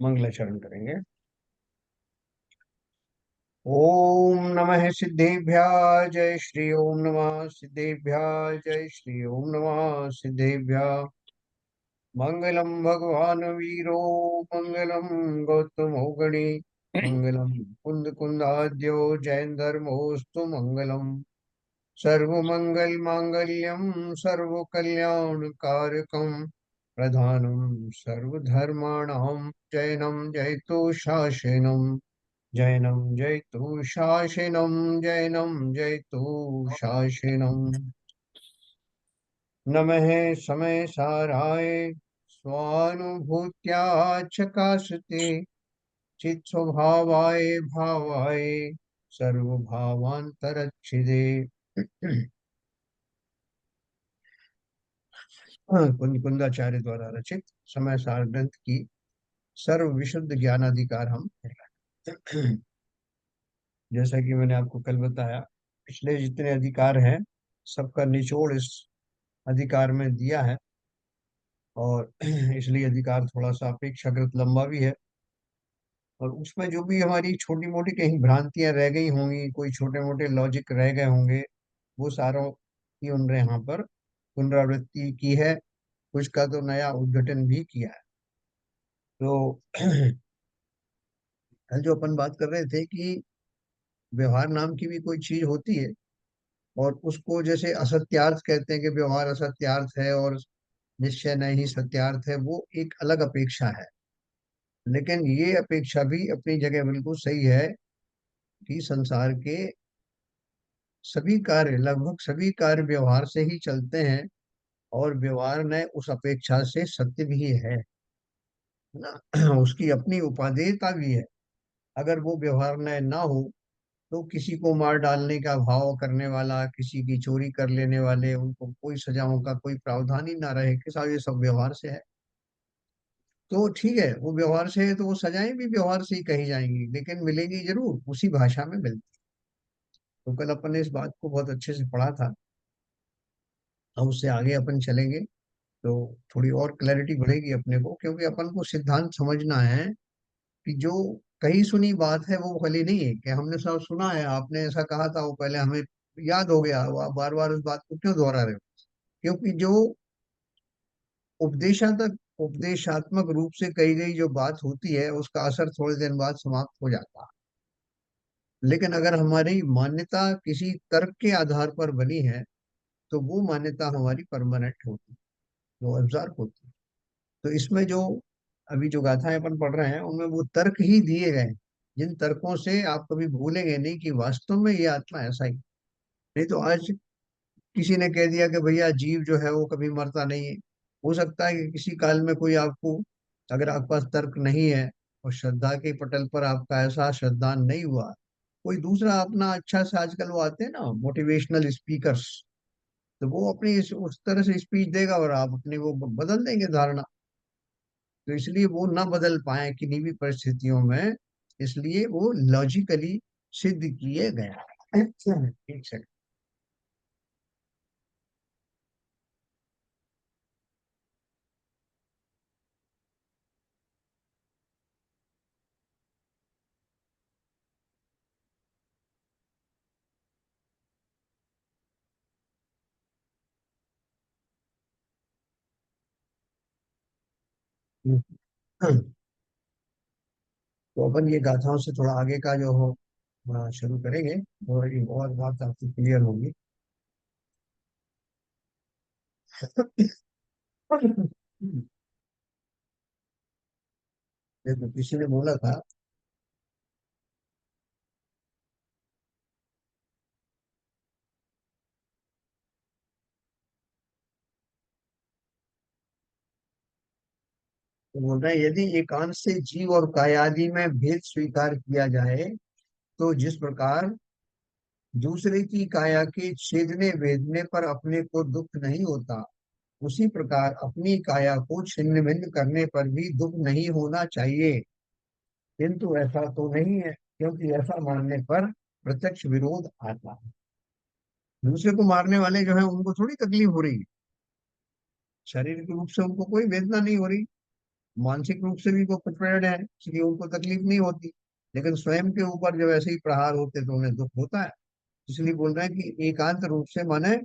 मंगलाचरण करेंगे। ओम नमः सिद्धेभ्यः जय श्री ओम नमः सिद्धेभ्यः जय श्री ओम नमः सिद्धेभ्यः। मंगलम भगवान वीरो मंगलम गौतमो गणे मंगलम कुंद कुंदाद्यो जैन धर्मोस्तु मंगलम। सर्वमंगल मांगल्यम सर्व कल्याण कारकम प्रधानम सर्वधर्माणां जैनम जयतु शासनम। जैनम जयतु शासनम जैनम जयतु शासनम। नमः समय साराय स्वानुभूत्या चकाशते चित् स्वभावाय भावाय सर्वभावांतरच्छिदे। कुंदाचार्य द्वारा रचित समय सार ग्रंथ की सर्व विशुद्ध ज्ञानाधिकार हम पढ़ रहे हैं। जैसा कि मैंने आपको कल बताया, पिछले जितने अधिकार हैं सबका निचोड़ इस अधिकार में दिया है। और इसलिए अधिकार थोड़ा सा अपेक्षाकृत लंबा भी है। और उसमें जो भी हमारी छोटी मोटी कहीं भ्रांतियां रह गई होंगी, कोई छोटे मोटे लॉजिक रह गए होंगे, वो सारों की उन्होंने यहाँ पर पुनरावृत्ति की है। कुछ का तो नया उद्घाटन भी किया है। तो कल जो अपन बात कर रहे थे कि व्यवहार नाम की भी कोई चीज होती है, और उसको जैसे असत्यार्थ कहते हैं कि व्यवहार असत्यार्थ है और निश्चय नहीं सत्यार्थ है, वो एक अलग अपेक्षा है। लेकिन ये अपेक्षा भी अपनी जगह बिल्कुल सही है कि संसार के सभी कार्य, लगभग सभी कार्य व्यवहार से ही चलते हैं। और व्यवहार ने उस अपेक्षा से सत्य भी है ना। उसकी अपनी उपादेयता भी है। अगर वो व्यवहार न्याय ना हो तो किसी को मार डालने का भाव करने वाला, किसी की चोरी कर लेने वाले, उनको कोई सजाओं का कोई प्रावधान ही ना रहे कि साहब ये सब व्यवहार से है, तो ठीक है, वो व्यवहार से है तो वो सजाएं भी व्यवहार से ही कही जाएंगी, लेकिन मिलेंगी जरूर, उसी भाषा में मिलती। तो कल अपन ने इस बात को बहुत अच्छे से पढ़ा था। अब उससे आगे अपन चलेंगे तो थोड़ी और क्लैरिटी बढ़ेगी अपने को, क्योंकि अपन को सिद्धांत समझना है कि जो कही सुनी बात है वो भली नहीं है कि हमने सब सुना है, आपने ऐसा कहा था, वो पहले हमें याद हो गया, वो आप बार बार उस बात को क्यों दोहरा रहे हो। क्योंकि जो उपदेशात्मक उपदेशात्मक रूप से कही गई जो बात होती है उसका असर थोड़े दिन बाद समाप्त हो जाता है। लेकिन अगर हमारी मान्यता किसी तर्क के आधार पर बनी है तो वो मान्यता हमारी परमानेंट होती है, वो ऑब्जर्व होती है। तो इसमें जो अभी जो गाथाएं अपन पढ़ रहे हैं उनमें वो तर्क ही दिए गए हैं, जिन तर्कों से आप कभी भूलेंगे नहीं कि वास्तव में ये आत्मा ऐसा ही। नहीं तो आज किसी ने कह दिया कि भैया जीव जो है वो कभी मरता नहीं है। हो सकता है कि किसी काल में कोई आपको, अगर आपके पास तर्क नहीं है और श्रद्धा के पटल पर आपका ऐसा श्रद्धान नहीं हुआ, कोई दूसरा अपना अच्छा से, आजकल वो आते हैं ना मोटिवेशनल स्पीकर्स, तो वो अपनी उस तरह से स्पीच देगा और आप अपनी वो बदल देंगे धारणा। तो इसलिए वो ना बदल पाए किन्हीं भी परिस्थितियों में, इसलिए वो लॉजिकली सिद्ध किए गया। ठीक है। तो अपन ये गाथाओं से थोड़ा आगे का जो हो शुरू करेंगे, और एक और बात आपको क्लियर होगी। देखो किसी ने बोला था, तो बोल रहे हैं यदि एकांत से जीव और कायादि में भेद स्वीकार किया जाए तो जिस प्रकार दूसरे की काया के छेदने वेदने पर अपने को दुख नहीं होता, उसी प्रकार अपनी काया को छिन्न भिन्न करने पर भी दुख नहीं होना चाहिए। किंतु ऐसा तो नहीं है, क्योंकि ऐसा मानने पर प्रत्यक्ष विरोध आता है। दूसरे को मारने वाले जो है उनको थोड़ी तकलीफ हो रही है, शारीरिक रूप से उनको कोई वेदना नहीं हो रही, मानसिक रूप से भी वो प्रिपेयर्ड है, इसलिए उनको तकलीफ नहीं होती। लेकिन स्वयं के ऊपर जब ऐसे ही प्रहार होते तो उन्हें दुख होता है। इसलिए बोल रहे हैं कि एकांत रूप से माने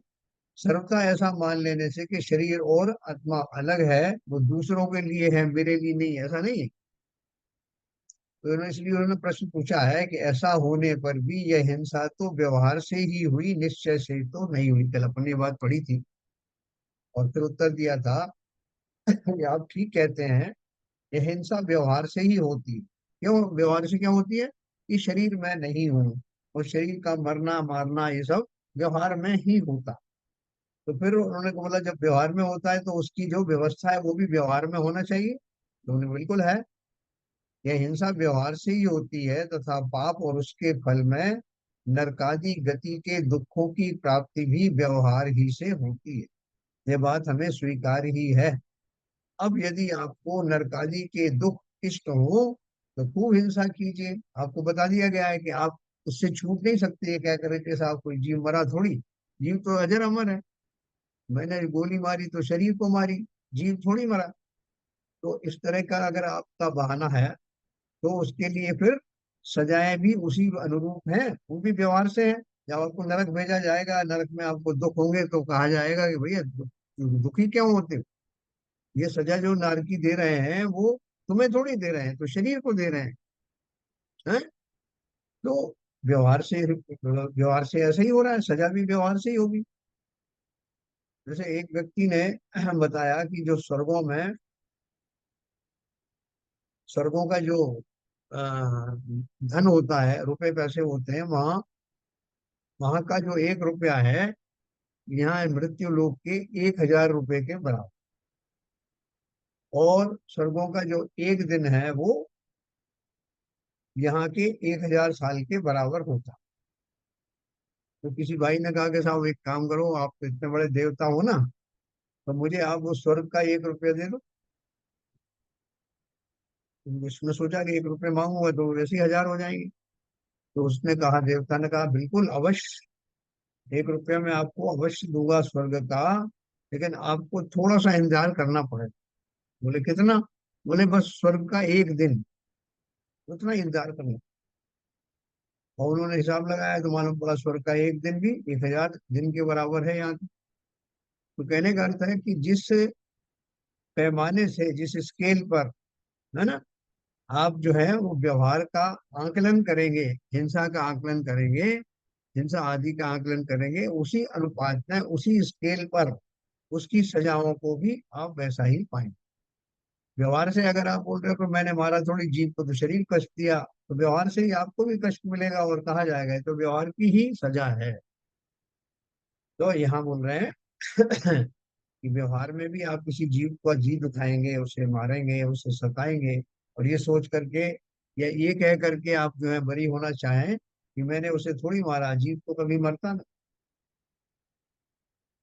सर्वथा ऐसा मान लेने से कि शरीर और आत्मा अलग है, वो दूसरों के लिए है, मेरे लिए नहीं, ऐसा नहीं है। तो इसलिए उन्होंने प्रश्न पूछा है कि ऐसा होने पर भी यह हिंसा तो व्यवहार से ही हुई, निश्चय से तो नहीं हुई। कल अपन ने ये बात पढ़ी थी और फिर उत्तर दिया था कि आप ठीक कहते हैं, यह हिंसा व्यवहार से ही होती है। क्यों व्यवहार से क्या होती है? कि शरीर में नहीं हूँ, और शरीर का मरना मारना ये सब व्यवहार में ही होता। तो फिर उन्होंने को बोला जब व्यवहार में होता है तो उसकी जो व्यवस्था है वो भी व्यवहार में होना चाहिए। तो उन्हें बिल्कुल है, यह हिंसा व्यवहार से ही होती है तथा पाप और उसके फल में नरकादि गति के दुखों की प्राप्ति भी व्यवहार ही से होती है। ये बात हमें स्वीकार ही है। अब यदि आपको नरकादि के दुख इष्ट हो तो खूब हिंसा कीजिए। आपको बता दिया गया है कि आप उससे छूट नहीं सकते। ये क्या करे कि साहब कोई जीव मरा थोड़ी, जीव तो अजर अमर है। मैंने गोली मारी तो शरीर को मारी, जीव थोड़ी मरा। तो इस तरह का अगर आपका बहाना है तो उसके लिए फिर सजाएं भी उसी अनुरूप हैं, वो भी व्यवहार से है। जब आपको नरक भेजा जाएगा, नरक में आपको दुख होंगे तो कहा जाएगा कि भैया दुखी क्यों होते हो? ये सजा जो नारकी दे रहे हैं वो तुम्हें थोड़ी दे रहे हैं, तो शरीर को दे रहे हैं। तो व्यवहार से ऐसा ही हो रहा है, सजा भी व्यवहार से ही होगी। जैसे एक व्यक्ति ने बताया कि जो स्वर्गों का जो अ, धन होता है, रुपए पैसे होते हैं वहाँ, वहाँ का जो 1 रुपया है यहाँ मृत्यु लोक के 1,000 रुपए के बराबर। और स्वर्गों का जो एक दिन है वो यहाँ के 1,000 साल के बराबर होता। तो किसी भाई ने कहा कि साहब एक काम करो, आप तो इतने बड़े देवता हो ना, तो मुझे आप वो स्वर्ग का 1 रुपया दे दो। तो उसने सोचा कि 1 रुपये मांगूंगा तो वैसे ही 1,000 हो जाएंगे। तो उसने कहा, देवता ने कहा बिल्कुल अवश्य, 1 रुपया मैं आपको अवश्य दूंगा स्वर्ग का, लेकिन आपको थोड़ा सा इंतजार करना पड़ेगा। बोले कितना? बोले बस स्वर्ग का एक दिन, उतना ही इंतजार करना। और उन्होंने हिसाब लगाया तो मालूम पड़ा स्वर्ग का एक दिन भी 1,000 दिन के बराबर है यहाँ। तो कहने का अर्थ है कि जिस पैमाने से, जिस स्केल पर, है ना, आप जो है वो व्यवहार का आकलन करेंगे, हिंसा का आकलन करेंगे, हिंसा आदि का आकलन करेंगे, उसी अनुपात में, उसी स्केल पर उसकी सजाओं को भी आप वैसा ही पाएंगे। व्यवहार से अगर आप बोल रहे हो कि मैंने मारा थोड़ी, जीव को तो शरीर कष्ट दिया, तो व्यवहार से ही आपको भी कष्ट मिलेगा और कहा जाएगा ये तो व्यवहार की ही सजा है। तो यहाँ बोल रहे हैं कि व्यवहार में भी आप किसी जीव का जी दुखाएंगे, उसे मारेंगे, उसे सताएंगे, और ये सोच करके या ये कह करके आप जो है बरी होना चाहें कि मैंने उसे थोड़ी मारा, जीव तो कभी मरता ना।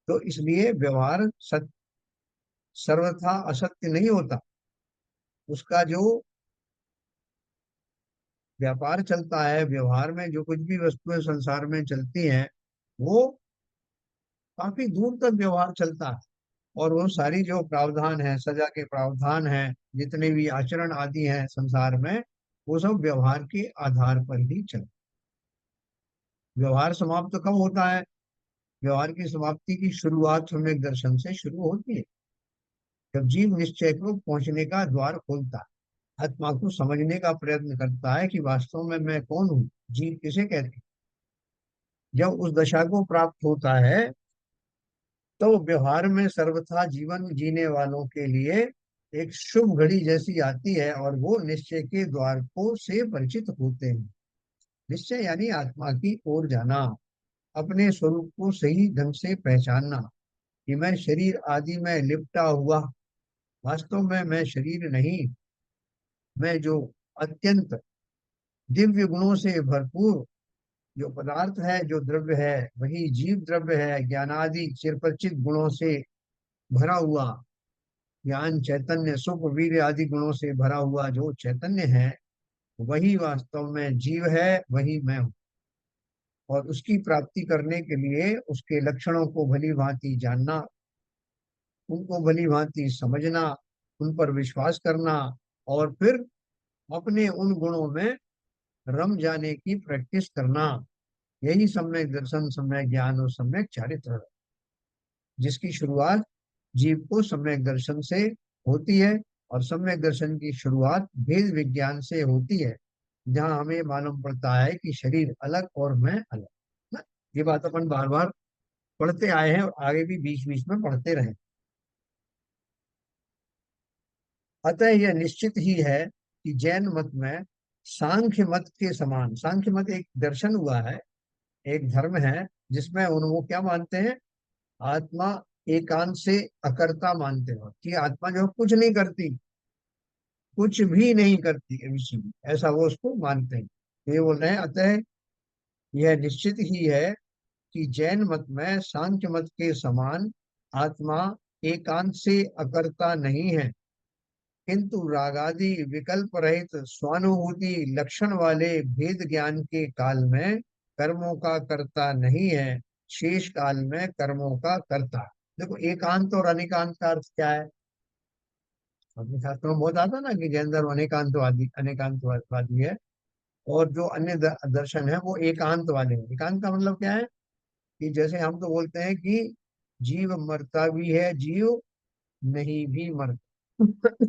तो इसलिए व्यवहार सर्वथा असत्य नहीं होता। उसका जो व्यापार चलता है, व्यवहार में जो कुछ भी वस्तुएं संसार में चलती हैं, वो काफी दूर तक व्यवहार चलता है। और वो सारी जो प्रावधान है, सजा के प्रावधान है, जितने भी आचरण आदि हैं संसार में, वो सब व्यवहार के आधार पर ही चल। व्यवहार समाप्त कब होता है? व्यवहार की समाप्ति की शुरुआत सम्यक दर्शन से शुरू होती है, जब जीव निश्चय को पहुंचने का द्वार खोलता है, आत्मा को समझने का प्रयत्न करता है कि वास्तव में मैं कौन हूँ, जीव किसे कहते हैं। जब उस दशा को प्राप्त होता है तो व्यवहार में सर्वथा जीवन जीने वालों के लिए एक शुभ घड़ी जैसी आती है, और वो निश्चय के द्वार को से परिचित होते हैं। निश्चय यानी आत्मा की ओर जाना, अपने स्वरूप को सही ढंग से पहचानना कि मैं शरीर आदि में लिपटा हुआ, वास्तव में मैं शरीर नहीं, मैं जो अत्यंत दिव्य गुणों से भरपूर जो पदार्थ है, जो द्रव्य है, वही जीव द्रव्य है, ज्ञानादि चिरपरिचित गुणों से भरा हुआ, ज्ञान चैतन्य सुख वीर्य आदि गुणों से भरा हुआ जो चैतन्य है, वही वास्तव में जीव है, वही मैं हूँ। और उसकी प्राप्ति करने के लिए उसके लक्षणों को भली भांति जानना, उनको भली भांति समझना, उन पर विश्वास करना, और फिर अपने उन गुणों में रम जाने की प्रैक्टिस करना। यही सम्यक दर्शन, सम्यक ज्ञान और सम्यक चारित्र है, जिसकी शुरुआत जीव को सम्यक दर्शन से होती है। और सम्यक दर्शन की शुरुआत भेद विज्ञान से होती है, जहाँ हमें मालूम पड़ता है कि शरीर अलग और मैं अलग। ना? ये बात अपन बार बार पढ़ते आए हैं और आगे भी बीच बीच में पढ़ते रहे। अतः यह निश्चित ही है कि जैन मत में सांख्य मत के समान, सांख्य मत एक दर्शन हुआ है, एक धर्म है, जिसमें उन वो क्या मानते हैं, आत्मा एकांत से अकर्ता मानते हो कि आत्मा जो कुछ नहीं करती, कुछ भी नहीं करती है विषय में, ऐसा वो उसको मानते हैं। तो ये बोल रहे हैं अतः यह निश्चित ही है कि जैन मत में सांख्य मत के समान आत्मा एकांत से अकर्ता नहीं है, किंतु रागादि विकल्प रहित स्वानुभूति लक्षण वाले भेद ज्ञान के काल में कर्मों का कर्ता नहीं है, शेष काल में कर्मों का कर्ता। देखो, एकांत और अनेकांत का अर्थ क्या है? अपने शास्त्रों में बहुत आता ना कि जैन धर्म अनेकांतवादी अनेकांतवादी है, और जो अन्य दर्शन है वो एकांत वाले हैं। एकांत का मतलब क्या है? कि जैसे हम तो बोलते हैं कि जीव मरता भी है, जीव नहीं भी मरता।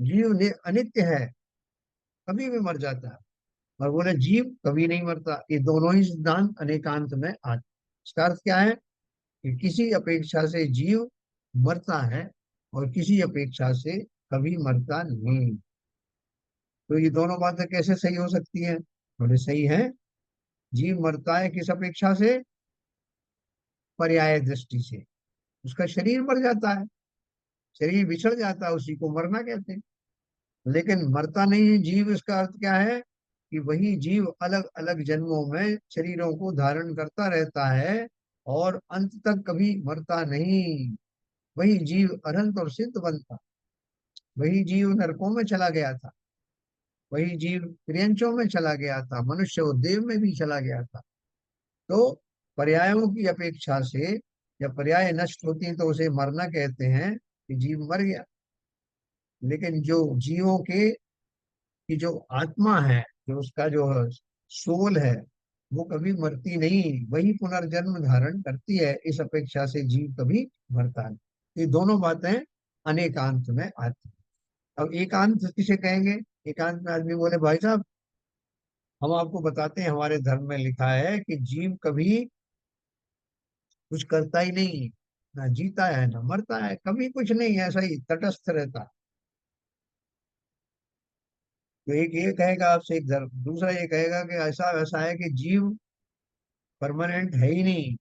जीव अनित्य है, कभी भी मर जाता है, और बोले जीव कभी नहीं मरता। ये दोनों ही सिद्धांत अनेकांत में आते। इसका अर्थ क्या है? कि किसी अपेक्षा से जीव मरता है और किसी अपेक्षा से कभी मरता नहीं। तो ये दोनों बातें कैसे सही हो सकती हैं? बोले सही है। जीव मरता है किस अपेक्षा से? पर्याय दृष्टि से। उसका शरीर मर जाता है, शरीर बिछड़ जाता है, उसी को मरना कहते हैं। लेकिन मरता नहीं है जीव, इसका अर्थ क्या है? कि वही जीव अलग अलग जन्मों में शरीरों को धारण करता रहता है और अंत तक कभी मरता नहीं। वही जीव अनंत और सिद्ध बनता। वही जीव नरकों में चला गया था, वही जीव त्रियंचों में चला गया था, मनुष्य और देव में भी चला गया था। तो पर्यायों की अपेक्षा से, जब पर्याय नष्ट होती है तो उसे मरना कहते हैं, कि जीव मर गया। लेकिन जो जीवों के की जो आत्मा है, जो उसका जो सोल है, वो कभी मरती नहीं, वही पुनर्जन्म धारण करती है। इस अपेक्षा से जीव कभी मरता नहीं। ये दोनों बातें अनेकांत में आती हैं। अब एकांत किसे कहेंगे? एकांत में आदमी बोले भाई साहब, हम आपको बताते हैं हमारे धर्म में लिखा है कि जीव कभी कुछ करता ही नहीं, ना जीता है ना मरता है, कभी कुछ नहीं, ऐसा ही तटस्थ रहता है। तो एक ये कहेगा आपसे, एक धर्म दूसरा ये कहेगा कि ऐसा वैसा है कि जीव परमानेंट है ही नहीं,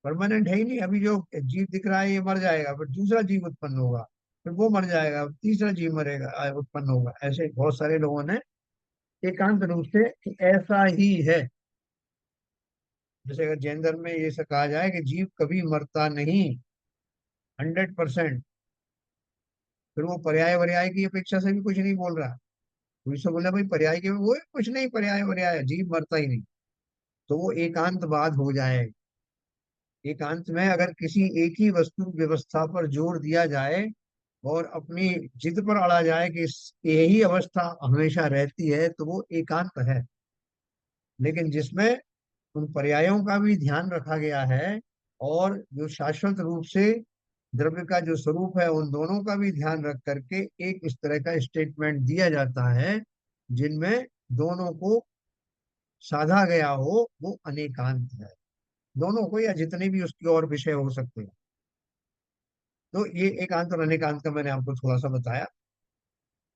परमानेंट है ही नहीं। अभी जो जीव दिख रहा है ये मर जाएगा, फिर दूसरा जीव उत्पन्न होगा, फिर वो मर जाएगा, तीसरा जीव मरेगा, उत्पन्न होगा। ऐसे बहुत सारे लोगों ने एकांत रूप से कि ऐसा ही है। जैसे अगर जैन धर्म में ये सब कहा जाए कि जीव कभी मरता नहीं 100%, फिर वो पर्याय वर्याय की अपेक्षा से भी कुछ नहीं बोल रहा। कोई से बोला भाई पर्याय के वो कुछ नहीं, पर्याय वर्याय जीव मरता ही नहीं, तो वो एकांतवाद हो जाए। एकांत में अगर किसी एक ही वस्तु व्यवस्था पर जोर दिया जाए और अपनी जिद पर अड़ा जाए कि यही अवस्था हमेशा रहती है, तो वो एकांत है। लेकिन जिसमें उन पर्यायों का भी ध्यान रखा गया है, और जो शाश्वत रूप से द्रव्य का जो स्वरूप है उन दोनों का भी ध्यान रख करके एक इस तरह का स्टेटमेंट दिया जाता है, जिनमें दोनों को साधा गया हो, वो अनेकांत है। दोनों को या जितने भी उसके और विषय हो सकते हैं। तो ये एकांत और अनेकांत का मैंने आपको थोड़ा सा बताया।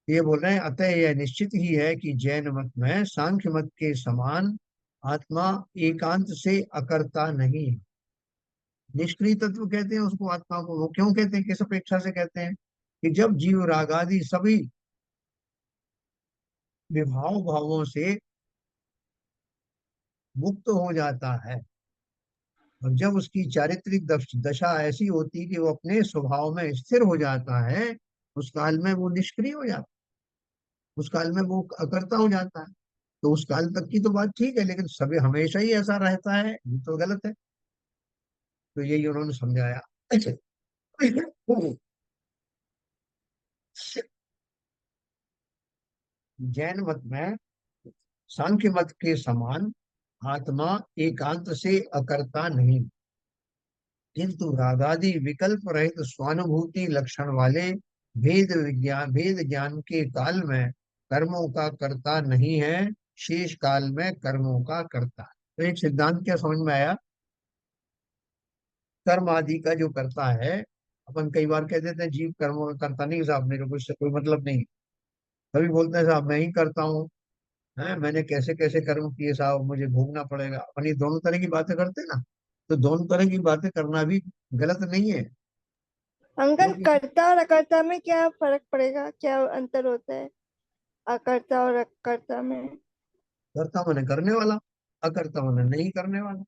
ये बोल रहे हैं अतः यह निश्चित ही है कि जैन मत में सांख्य मत के समान आत्मा एकांत से अकर्ता नहीं है। निष्क्रिय तत्व कहते हैं उसको, आत्मा को। वो क्यों कहते हैं, किस अपेक्षा से कहते हैं? कि जब जीव राग आदि सभी विभाव भावों से मुक्त हो जाता है, और जब उसकी चारित्रिक दशा ऐसी होती है कि वो अपने स्वभाव में स्थिर हो जाता है, उस काल में वो निष्क्रिय हो जाता है, उस काल में वो अकर्ता हो जाता है। तो उस काल तक की तो बात ठीक है, लेकिन सभी हमेशा ही ऐसा रहता है, ये तो गलत है। तो यही उन्होंने समझाया। अच्छा। जैन मत में सांख्य मत के समान आत्मा एकांत से अकर्ता नहीं, किंतु रागादि विकल्प रहित स्वानुभूति लक्षण वाले भेद ज्ञान के काल में कर्मों का कर्ता नहीं है, शेष काल में कर्मों का कर्ता है। तो एक सिद्धांत क्या समझ में आया? कर्म आदि का जो करता है, अपन कई बार कह देते हैं जीव कर्मों का करता नहीं साहब, मेरे को इससे कोई मतलब नहीं। कभी बोलते हैं साहब मैं ही करता हूँ, है मैंने कैसे कैसे कर्म किए साहब, मुझे भोगना पड़ेगा। अपन ये दोनों तरह की बातें करते हैं ना, तो दोनों तरह की बातें करना भी गलत नहीं है, अंकल, क्योंकि कर्ता और अकर्ता में क्या फर्क पड़ेगा, क्या अंतर होता है अकर्ता और अकर्ता में? कर्ता मैंने करने वाला, अकर्ता मैंने नहीं करने वाला,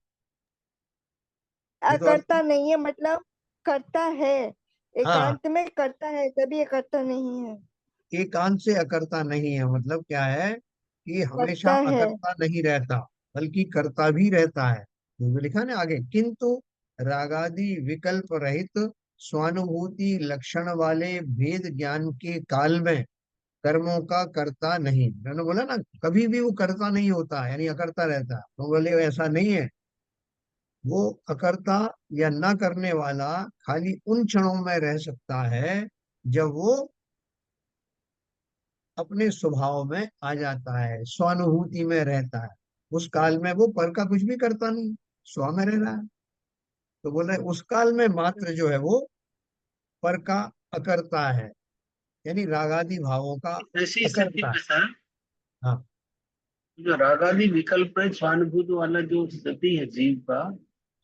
ये तो अर्थ। अकर्ता नहीं है मतलब करता है, हाँ, एकांत में करता है तभी अकर्ता नहीं है। एकांत से अकर्ता नहीं है मतलब क्या है कि हमेशा करता है। अकर्ता नहीं रहता, बल्कि कर्ता भी रहता है। तो लिखा ना आगे, किंतु रागादि विकल्प रहित स्वानुभूति लक्षण वाले भेद ज्ञान के काल में कर्मों का कर्ता नहीं। मैंने बोला ना, कभी भी वो कर्ता नहीं होता, यानी अकर्ता रहता है। तो बोले ऐसा नहीं है, वो अकर्ता या न करने वाला खाली उन क्षणों में रह सकता है जब वो अपने स्वभाव में आ जाता है, स्वानुभूति में रहता है। उस काल में वो पर का कुछ भी करता नहीं, स्व में रह रहा है। तो बोल रहे उस काल में मात्र जो है वो पर का अकर्ता है, यानी रागादि भावों का ऐसी स्थिति अकर्ता है। में सर, हाँ। जो रागादि विकल्प है स्वानुभूत वाला जो स्थिति है जीव का,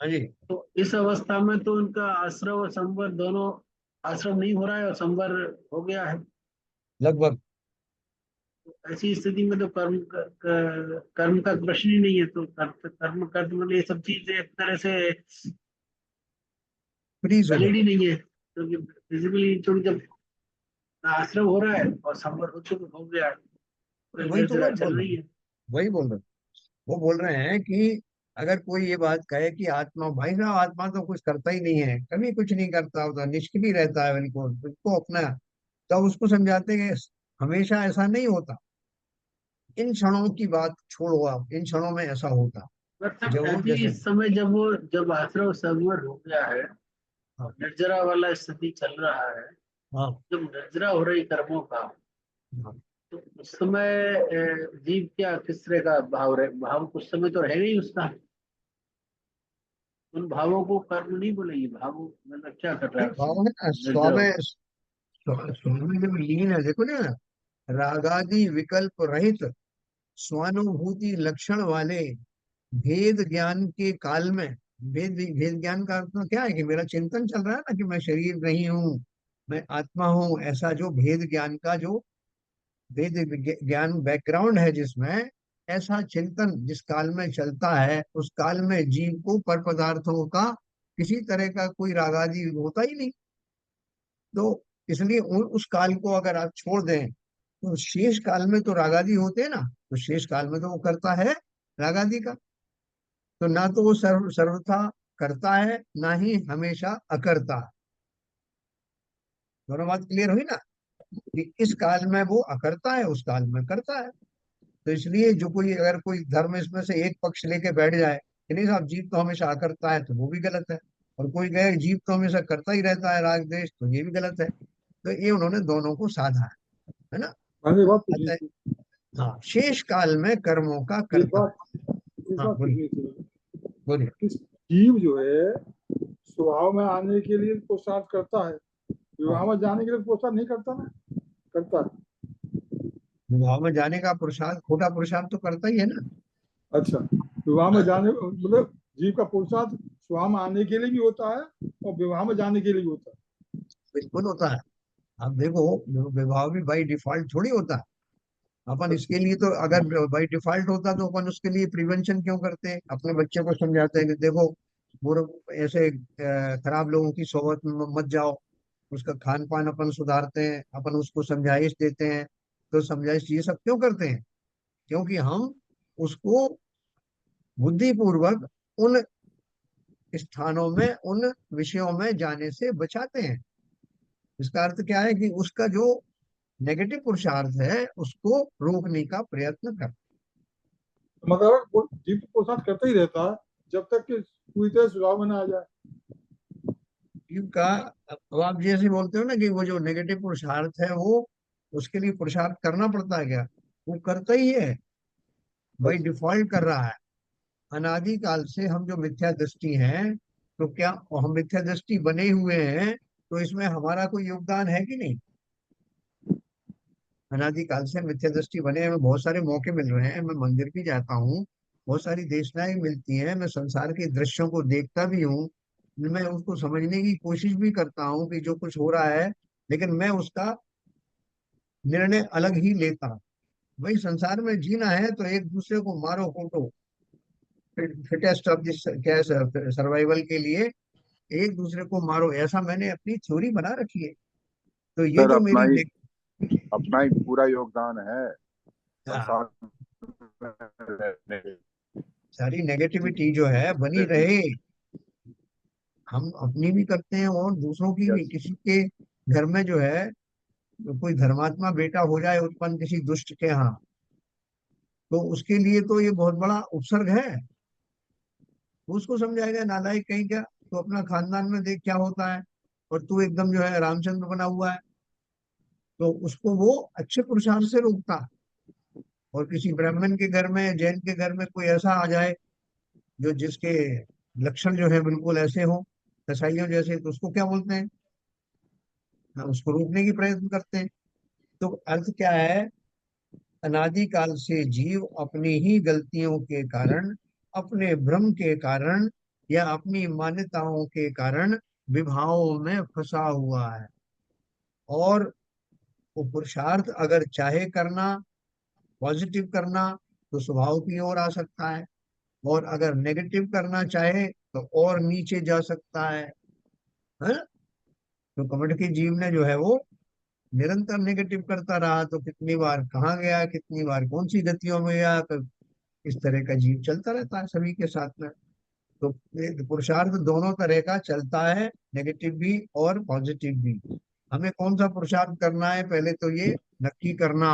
हाँ जी। तो इस अवस्था में तो उनका आश्रव और संवर दोनों, आश्रव नहीं हो रहा है और संवर हो गया है। लगभग ऐसी स्थिति में तो कर्म का प्रश्न ही नहीं है। तो कर्म कर्म मतलब ये सब चीजें एक तरह से फ्रीज हो वैलिड गए। ही नहीं है, क्योंकि फिजिकली जो जब आश्रव हो रहा है और संवर हो गया है, तो तो वही तो निर्जरा बात चल बोल रहा रही हूँ, है। वही बोल रहा हूँ। वो बोल रहे हैं कि अगर कोई ये बात कहे कि आत्मा, भाई साहब आत्मा तो कुछ करता ही नहीं है, कभी कुछ नहीं करता होता, निष्क्रिय रहता है, बिल्कुल उसको अपना, तब उसको समझाते हैं कि हमेशा ऐसा नहीं होता, इन क्षणों की बात छोड़ो आप, इन क्षणों में ऐसा होता मतलब जब वो अभी जैसे। इस समय जब आश्रव संवर हो गया है हाँ। और निर्जरा वाला स्थिति चल रहा है, हाँ। जब निर्जरा हो रही कर्मों का, हाँ। तो उस समय जीव क्या किस तरह का भाव रहे, भाव कुछ समय तो रहेगा ही उसका। उन भावों को कर्म नहीं बोलेंगे, भाव मतलब क्या कर रहा नहीं है उस भाव समय है ना, निर्जरा स्वामी, होकर। स्वामी जब लीन है, देखो ना, रागादि विकल्प रहित स्वानुभूति लक्षण वाले भेद ज्ञान के काल में, भेद ज्ञान का अर्थ तो क्या है कि मेरा चिंतन चल रहा है ना कि मैं शरीर नहीं हूँ, मैं आत्मा हूँ, ऐसा जो भेद ज्ञान का जो वेद ज्ञान बैकग्राउंड है जिसमें, ऐसा चिंतन जिस काल में चलता है, उस काल में जीव को पर पदार्थों का किसी तरह का कोई रागादि होता ही नहीं। तो इसलिए उस काल को अगर आप छोड़ दें, तो शेष काल में तो रागादि होते हैं ना, तो शेष काल में तो वो करता है रागादि का। तो ना तो वो सर्वथा करता है, ना ही हमेशा अकर्ता है। दोनों बात क्लियर हुई ना, कि इस काल में वो अकर्ता है, उस काल में करता है। तो इसलिए जो कोई, अगर कोई धर्म इसमें से एक पक्ष लेके बैठ जाए कि नहीं साहब जीव तो हमेशा करता है, तो वो भी गलत है। और कोई कहे जीव तो हमेशा करता ही रहता है राग द्वेष, तो ये भी गलत है। तो ये उन्होंने दोनों को साधा है ना। मैंने एक बात पूछनी अतः थी। हाँ, शेष काल में कर्मों का एक कर्ता। बात एक हाँ बात बोलिए, पूछनी थी बोलिए। कि जीव जो है स्वभाव में आने के लिए पुरुषार्थ करता है, विवाह हाँ, में जाने के लिए पुरुषार्थ नहीं करता ना? करता है। विवाह में जाने का पुरुषार्थ, खोटा पुरुषार्थ तो करता ही है ना। अच्छा, विवाह में हाँ, जाने मतलब जीव का पुरुषार्थ स्वभाव में आने के लिए भी होता है और विवाह में जाने के लिए भी होता बिल्कुल होता है। आप देखो, विवाह भी बाई डिफॉल्ट थोड़ी होता है। अपन इसके लिए तो, अगर बाई डिफॉल्ट होता तो अपन उसके लिए प्रिवेंशन क्यों करते हैं, अपने बच्चे को समझाते हैं कि देखो बुरे ऐसे खराब लोगों की सोबत में मत जाओ, उसका खान पान अपन सुधारते हैं, अपन उसको समझाइश देते हैं। तो समझाइश ये सब क्यों करते हैं? क्योंकि हम उसको बुद्धिपूर्वक उन स्थानों में, उन विषयों में जाने से बचाते हैं। इसका अर्थ क्या है कि उसका जो नेगेटिव पुरुषार्थ है उसको रोकने का प्रयत्न कर। मतलब वो जीव तो पुरुषार्थ करता ही रहता है जब तक कि पूरी तरह स्वभाव में ना आ जाए। जीव का, अब आप जैसे बोलते हो ना कि वो जो नेगेटिव पुरुषार्थ है वो, उसके लिए पुरुषार्थ करना पड़ता है क्या? वो करता ही है, भाई अच्छा। डिफॉल्ट कर रहा है। अनादि काल से हम जो मिथ्या दृष्टि हैं, तो क्या हम मिथ्या दृष्टि बने हुए हैं, तो इसमें हमारा कोई योगदान है कि नहीं? अनादि काल से मिथ्या दृष्टि बने हमें बहुत सारे मौके मिल रहे हैं, मैं मंदिर भी जाता हूँ, बहुत सारी देशनाएं मिलती हैं, मैं संसार के दृश्यों को देखता भी हूँ, मैं उसको समझने की कोशिश भी करता हूँ कि जो कुछ हो रहा है, लेकिन मैं उसका निर्णय अलग ही लेता हूँ। भाई संसार में जीना है तो एक दूसरे को मारो कूटो, फिटेस्ट ऑफ दिस क्या सर्वाइवल के लिए एक दूसरे को मारो, ऐसा मैंने अपनी थ्योरी बना रखी है। तो ये सर जो मेरी अपना ही पूरा योगदान है हाँ, संसार में रहने सारी नेगेटिविटी जो है बनी के रहे, लिए। हम अपनी भी करते हैं और दूसरों की भी। यस। किसी के घर में जो है कोई धर्मात्मा बेटा हो जाए उत्पन्न किसी दुष्ट के यहाँ, तो उसके लिए तो ये बहुत बड़ा उपसर्ग है। वो उसको समझाएगा नालायक कहीं क्या, तो अपना खानदान में देख क्या होता है, और तू एकदम जो है रामचंद्र बना हुआ है, तो उसको वो अच्छे पुरुषार्थ से रोकता है। और किसी ब्राह्मण के घर में, जैन के घर में कोई ऐसा आ जाए जो जिसके लक्षण जो है बिल्कुल ऐसे हो कसाइयों जैसे, तो उसको क्या बोलते हैं? हाँ, उसको रोकने की प्रयत्न करते हैं। तो अर्थ क्या है, अनादि काल से जीव अपनी ही गलतियों के कारण, अपने भ्रम के कारण, या अपनी मान्यताओं के कारण विभावों में फंसा हुआ है। और वो पुरुषार्थ अगर चाहे करना, पॉजिटिव करना, तो स्वभाव की ओर आ सकता है, और अगर नेगेटिव करना चाहे तो और नीचे जा सकता है ना? तो कमठ के जीव ने जो है वो निरंतर नेगेटिव करता रहा, तो कितनी बार कहाँ गया, कितनी बार कौन सी गतियों में गया, तो इस तरह का जीव चलता रहता है सभी के साथ में। तो ये पुरुषार्थ दोनों तरह का चलता है, नेगेटिव भी और पॉजिटिव भी। हमें कौन सा पुरुषार्थ करना है पहले तो ये नक्की करना।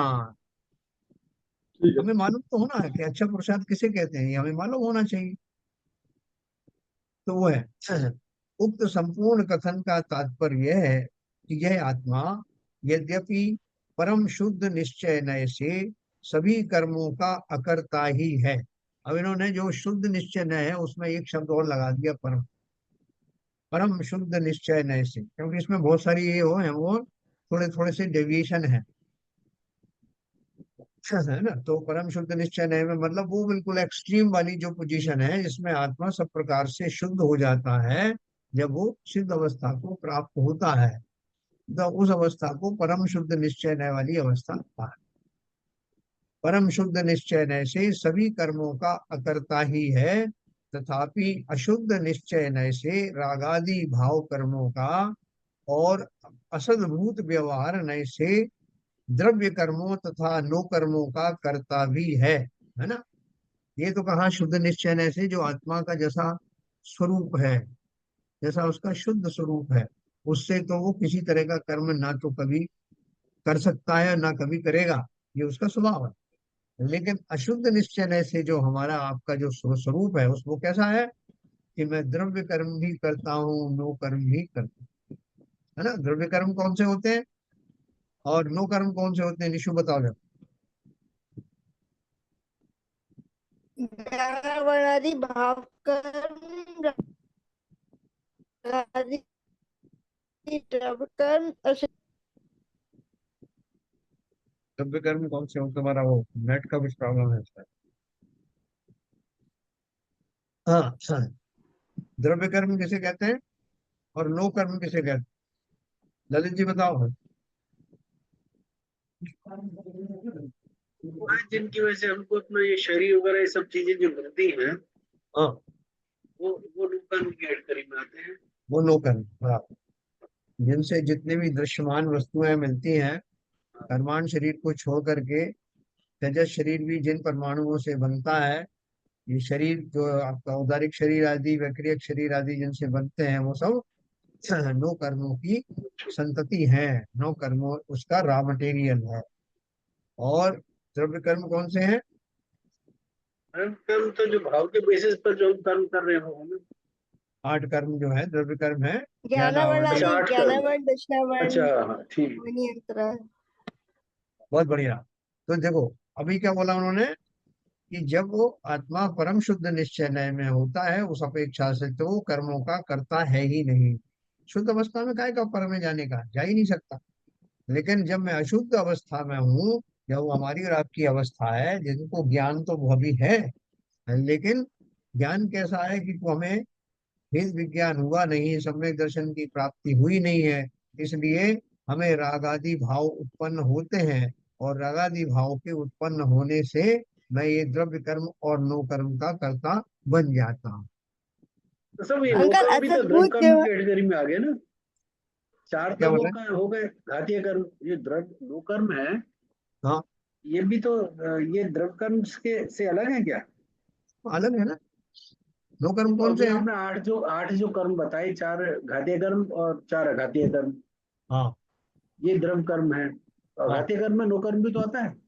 ठीक है। हमें मालूम तो होना है कि अच्छा पुरुषार्थ किसे कहते हैं, ये हमें मालूम होना चाहिए। तो वो है उक्त संपूर्ण कथन का तात्पर्य यह है कि यह आत्मा यद्यपि परम शुद्ध निश्चय नय से सभी कर्मों का अकर्ता ही है। अब इन्होंने जो शुद्ध निश्चय नय है उसमें एक शब्द और लगा दिया, परम। परम शुद्ध निश्चय नय से, क्योंकि इसमें बहुत सारी ये हो है वो थोड़े थोड़े से डेविएशन है है ना? तो परम शुद्ध निश्चय नय में मतलब वो बिल्कुल एक्सट्रीम वाली जो पोजीशन है जिसमें आत्मा सब प्रकार से शुद्ध हो जाता है, जब वो सिद्ध अवस्था को प्राप्त होता है, तो उस अवस्था को परम शुद्ध निश्चय नय वाली अवस्था कहा है। परम शुद्ध निश्चय नय से सभी कर्मों का अकर्ता ही है, तथापि अशुद्ध निश्चय नय से रागादि भाव कर्मों का और असद्भूत व्यवहार नय से द्रव्य कर्मों तथा नो कर्मों का कर्ता भी है ना? ये तो कहा शुद्ध निश्चय नय से जो आत्मा का जैसा स्वरूप है, जैसा उसका शुद्ध स्वरूप है, उससे तो वो किसी तरह का कर्म ना तो कभी कर सकता है ना कभी करेगा, ये उसका स्वभाव है। लेकिन अशुद्ध निश्चय से जो हमारा आपका जो स्वरूप है उस वो कैसा है कि मैं द्रव्य कर्म भी करता हूँ, नो कर्म भी करता हूँ, है ना? द्रव्य कर्म कौन से होते हैं और नो कर्म कौन से होते हैं, निशु बताओ जरा। व्यापार वर्णादि भाव कर्म रागादि द्रव्य कर्म द्रव्य कर्म कौन से होते हैं? हमारा वो नेट का कुछ प्रॉब्लम है इसका। हाँ हाँ, द्रव्य कर्म किसे कहते हैं और नो कर्म किसे कहते हैं? ललित जी बताओ। हाँ, जिनकी वजह से हमको अपना ये शरीर वगैरह ये सब चीजें जो मिलती हैं, हाँ, वो लोग की कैटेगरी में आते हैं। वो नो कर्म, हाँ। जिनसे जितने भी दृश्यमान वस्तुएं मिलती हैं, कर्माण शरीर को छोड़ करके तेजस शरीर भी जिन परमाणुओं से बनता है, ये शरीर जो आपका उदारिक शरीर आदि वक्रियक शरीर आदि जिनसे बनते हैं वो सब नो कर्मों की संतति है, नो कर्मों उसका रॉ मटेरियल है। और द्रव्य कर्म कौन से हैं? कर्म तो जो भाव के बेसिस पर जो हम कर्म कर रहे हो। 8 कर्म जो है द्रव्य कर्म है। ज्ञानावर्ण ज्ञानावरणी, अच्छा, आदि, 8 कर्म। ज्ञानावर्ण, अच्छा, दशनावर्ण, हाँ ठीक। ध्वनि अंतरा। बहुत बढ़िया। तो देखो अभी क्या बोला उन्होंने कि जब वो आत्मा परम शुद्ध निश्चय नय में होता है उस अपेक्षा से तो वो कर्मों का करता है ही नहीं। शुद्ध अवस्था में काय का पर में जाने का, जा ही नहीं सकता। लेकिन जब मैं अशुद्ध अवस्था में हूँ, जब वो हमारी और आपकी अवस्था है जिनको ज्ञान तो वो भी है, लेकिन ज्ञान कैसा है कि वो हमें भेद विज्ञान हुआ नहीं, सम्यक दर्शन की प्राप्ति हुई नहीं है। इसलिए हमें रागादि भाव उत्पन्न होते हैं, और रागादि भाव के उत्पन्न होने से मैं ये द्रव्य कर्म और नो कर्म का कर्ता बन जाता हूँ। तो सब ये नो अंकल कर्म भी तो द्रव्य असद्भुत कर्म की कैटेगरी में आ गए ना। 4 क्या तो बोल वो रहे हैं? हो गए घातीय कर्म। ये द्रव्य नो कर्म है, हाँ, ये भी तो ये द्रव्य कर्म के से अलग है क्या? अलग है ना। नो कर्म तो कौन अभी से हैं? आपने 8 जो कर्म बताए, 4 घातीय कर्म और 4 अघातीय कर्म, हाँ। ये द्रव्य कर्म है। और हाँ, अघातीय कर्म में नो कर्म भी तो आता है।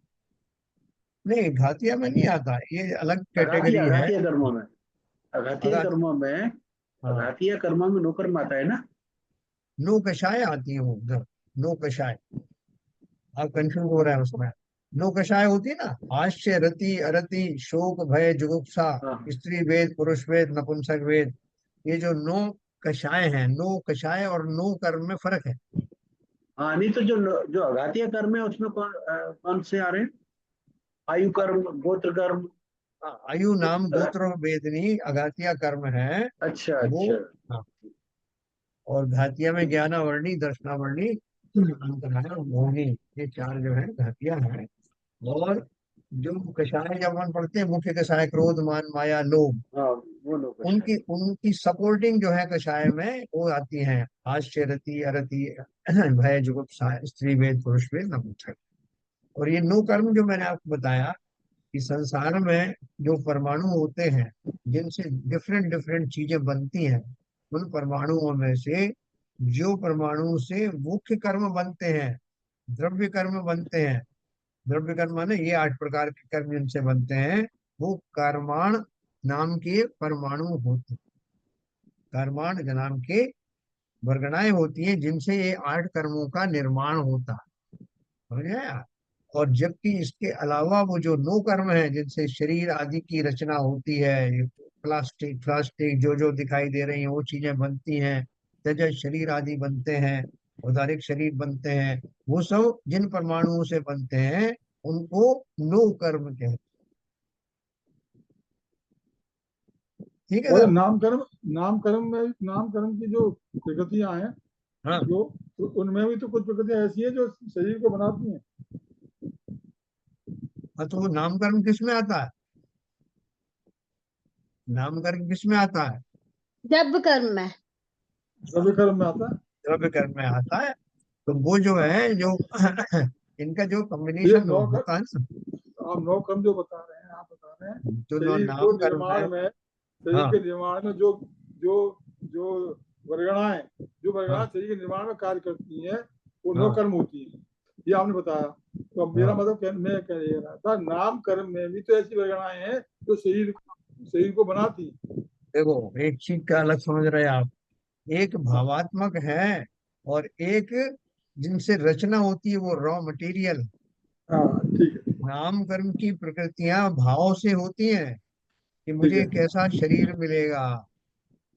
नहीं घातिया में नहीं आता, ये अलग अघातीय कैटेगरी है। अघातीय कर्मों में, अघातीय अगर कर्मों में, हाँ, अघातीय कर्मों में नो कर्म आता है ना। नो कषाय आती है वो उधर। नो कषाय, आप कंफ्यूज हो रहे हैं उसमें। नो कषाय होती है ना, आश्चर्य, रति, अरति, शोक, भय, जुगुप्सा, हाँ स्त्री वेद, पुरुष वेद, नपुंसक वेद, ये जो नो कषाय हैं, नो कषाय और नो कर्म में फर्क है। हाँ, नहीं तो जो जो अघातीय कर्म है उसमें कौन से आ रहे हैं? आयु कर्म, गोत्र कर्म। आयु नाम अघा- गोत्र वेदनी अघातिया कर्म है अच्छा वो। अच्छा। हाँ, और घातिया में ज्ञानावर्णी, दर्शनावर्णी, अंतरायण, मोहिनी, ये 4 जो है घातिया है। और जो कषाय जब हम पढ़ते हैं, मुख्य कषाय क्रोध, मान, माया, लोभ, हाँ, वो लोग अच्छा उनकी है। उनकी सपोर्टिंग जो है कषाय में वो आती हैं आश्चर्य, रति, अरति, भय, जुगुप्सा, स्त्री वेद, पुरुष वेद, नपुंसक। और ये 9 कर्म जो मैंने आपको बताया कि संसार में जो परमाणु होते हैं जिनसे डिफरेंट डिफरेंट चीजें बनती हैं, उन परमाणुओं में से जो परमाणु से मुख्य कर्म बनते हैं, द्रव्य कर्म बनते हैं, द्रव्य कर्म माने ये 8 प्रकार के कर्म जिनसे बनते हैं, वो कर्माण नाम के परमाणु होते हैं। कर्माण नाम के वर्गणाएं होती हैं जिनसे ये 8 कर्मों का निर्माण होता है। समझ आया? और जबकि इसके अलावा वो जो 9 कर्म है जिनसे शरीर आदि की रचना होती है, ये प्लास्टिक प्लास्टिक जो जो दिखाई दे रही हैं वो चीजें बनती हैं, तेजस शरीर आदि बनते हैं, औदारिक शरीर बनते हैं, वो सब जिन परमाणुओं से बनते हैं उनको 9 कर्म कहते हैं। ठीक है और सर? नाम कर्म की जो प्रकृतियां हैं, हाँ, जो तो उनमें भी तो कुछ प्रकृतियां ऐसी हैं जो शरीर को बनाती हैं। हाँ, तो वो नाम कर्म किस में आता है? नाम कर्म किस में आता है? जब कर्म में। द्रव्य कर्म में आता है। द्रव्य कर्म में आता है। तो वो जो है जो इनका जो तो ये कॉम्बिनेशन नौ होता है ना, आप 9 कर्म जो बता रहे हैं, आप बता रहे हैं जो शरीर को नाम कर्म है। निर्माण में, शरीर हाँ, के निर्माण में जो जो जो वर्गणाएं जो वर्गणाएं हाँ, शरीर के निर्माण में कार्य करती हैं, वो 9 कर्म हाँ, होती हैं। ये आपने बताया। तो अब मेरा हाँ। मतलब मैं कह रहा था, नाम कर्म में भी तो ऐसी वर्गणाएं हैं जो शरीर को बनाती हैं। देखो एक चीज का अलग समझ रहे हैं आप, एक भावात्मक है और एक जिनसे रचना होती है वो रॉ मटेरियल। हाँ, ठीक है। नाम कर्म की प्रकृतियां भाव से होती हैं कि ठीक मुझे है। कैसा शरीर मिलेगा,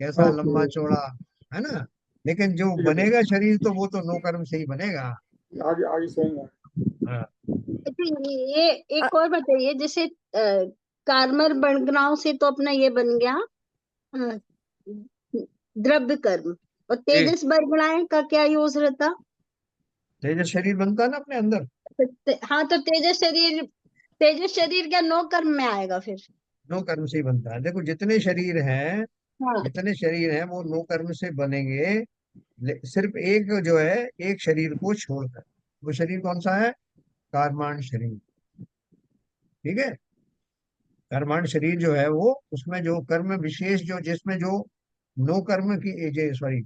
कैसा ओके। लंबा चौड़ा, है ना। लेकिन जो ठीक है सर। बनेगा शरीर तो वो तो नो कर्म से ही बनेगा। आगे आगे समझ में आया। हाँ, अच्छा, ये एक और बताइए, जैसे कार्मर बनगनाव से तो अपना ये बन गया अ, द्रव्य कर्म, और जी। तेजस बरगलाय का क्या यूज रहता? तेजस शरीर बनता है ना अपने अंदर, हाँ, तो तेजस शरीर क्या नो कर्म में आएगा फिर? नो कर्म से ही बनता है। देखो हाँ। जितने शरीर हैं वो नो कर्म से बनेंगे। सिर्फ एक जो है, एक शरीर को छोड़कर, वो शरीर कौन सा है? कार्माण शरीर। ठीक है? कर्माण शरीर जो है वो उसमें जो कर्म विशेष जो जिसमें जो नो कर्म की, सॉरी,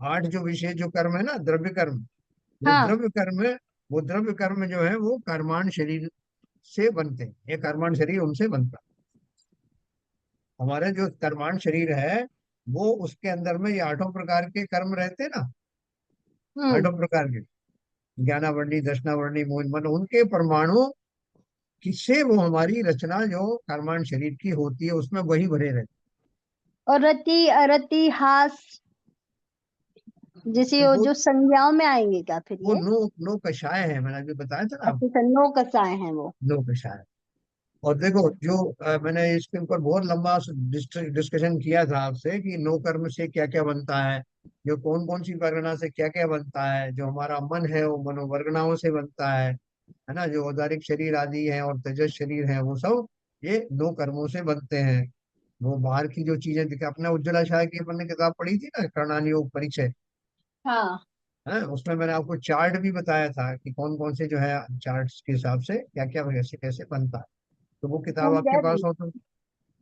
8 जो विशेष जो कर्म है ना, द्रव्य कर्म, वो हाँ। द्रव्य कर्म, वो द्रव्य कर्म जो है वो कर्माण शरीर से बनते हैं, ये कर्माण शरीर उनसे बनता है। हमारे जो कर्माण शरीर है वो उसके अंदर में ये 8 प्रकार के कर्म रहते हैं ना, हम्म। 8 प्रकार के, ज्ञानावर्णी, दर्शनावर्णी, मूल मन, उनके परमाणु किससे वो हमारी रचना जो कर्माण शरीर की होती है उसमें वही भरे रहते और रति अरति हास जैसे हैं। वो जो संज्ञाओं में आएंगे क्या फिर वो ये? नो नो कषाय है, मैंने अभी बताया था ना आपको, अच्छा, नो कसाए हैं वो। नो कषाय। और देखो जो मैंने इसके ऊपर बहुत लंबा डिस्कशन किया था आपसे कि नो कर्म से क्या क्या बनता है, जो कौन कौन सी वर्गना से क्या क्या बनता है, जो हमारा मन है वो मनोवर्गनाओं से बनता है ना, जो औदारिक शरीर आदि है और तेजस शरीर है वो सब ये नो कर्मों से बनते हैं। वो बाहर की जो चीजें दिखा, अपने उज्ज्वला शाह की अपन ने किताब पढ़ी थी ना, प्रणाली योग परिचय हाँ। है, उसमें मैंने आपको चार्ट भी बताया था कि कौन कौन से जो है चार्ट्स के हिसाब से क्या क्या कैसे कैसे बनता है। तो वो किताब हम आपके गए पास भी। हो तो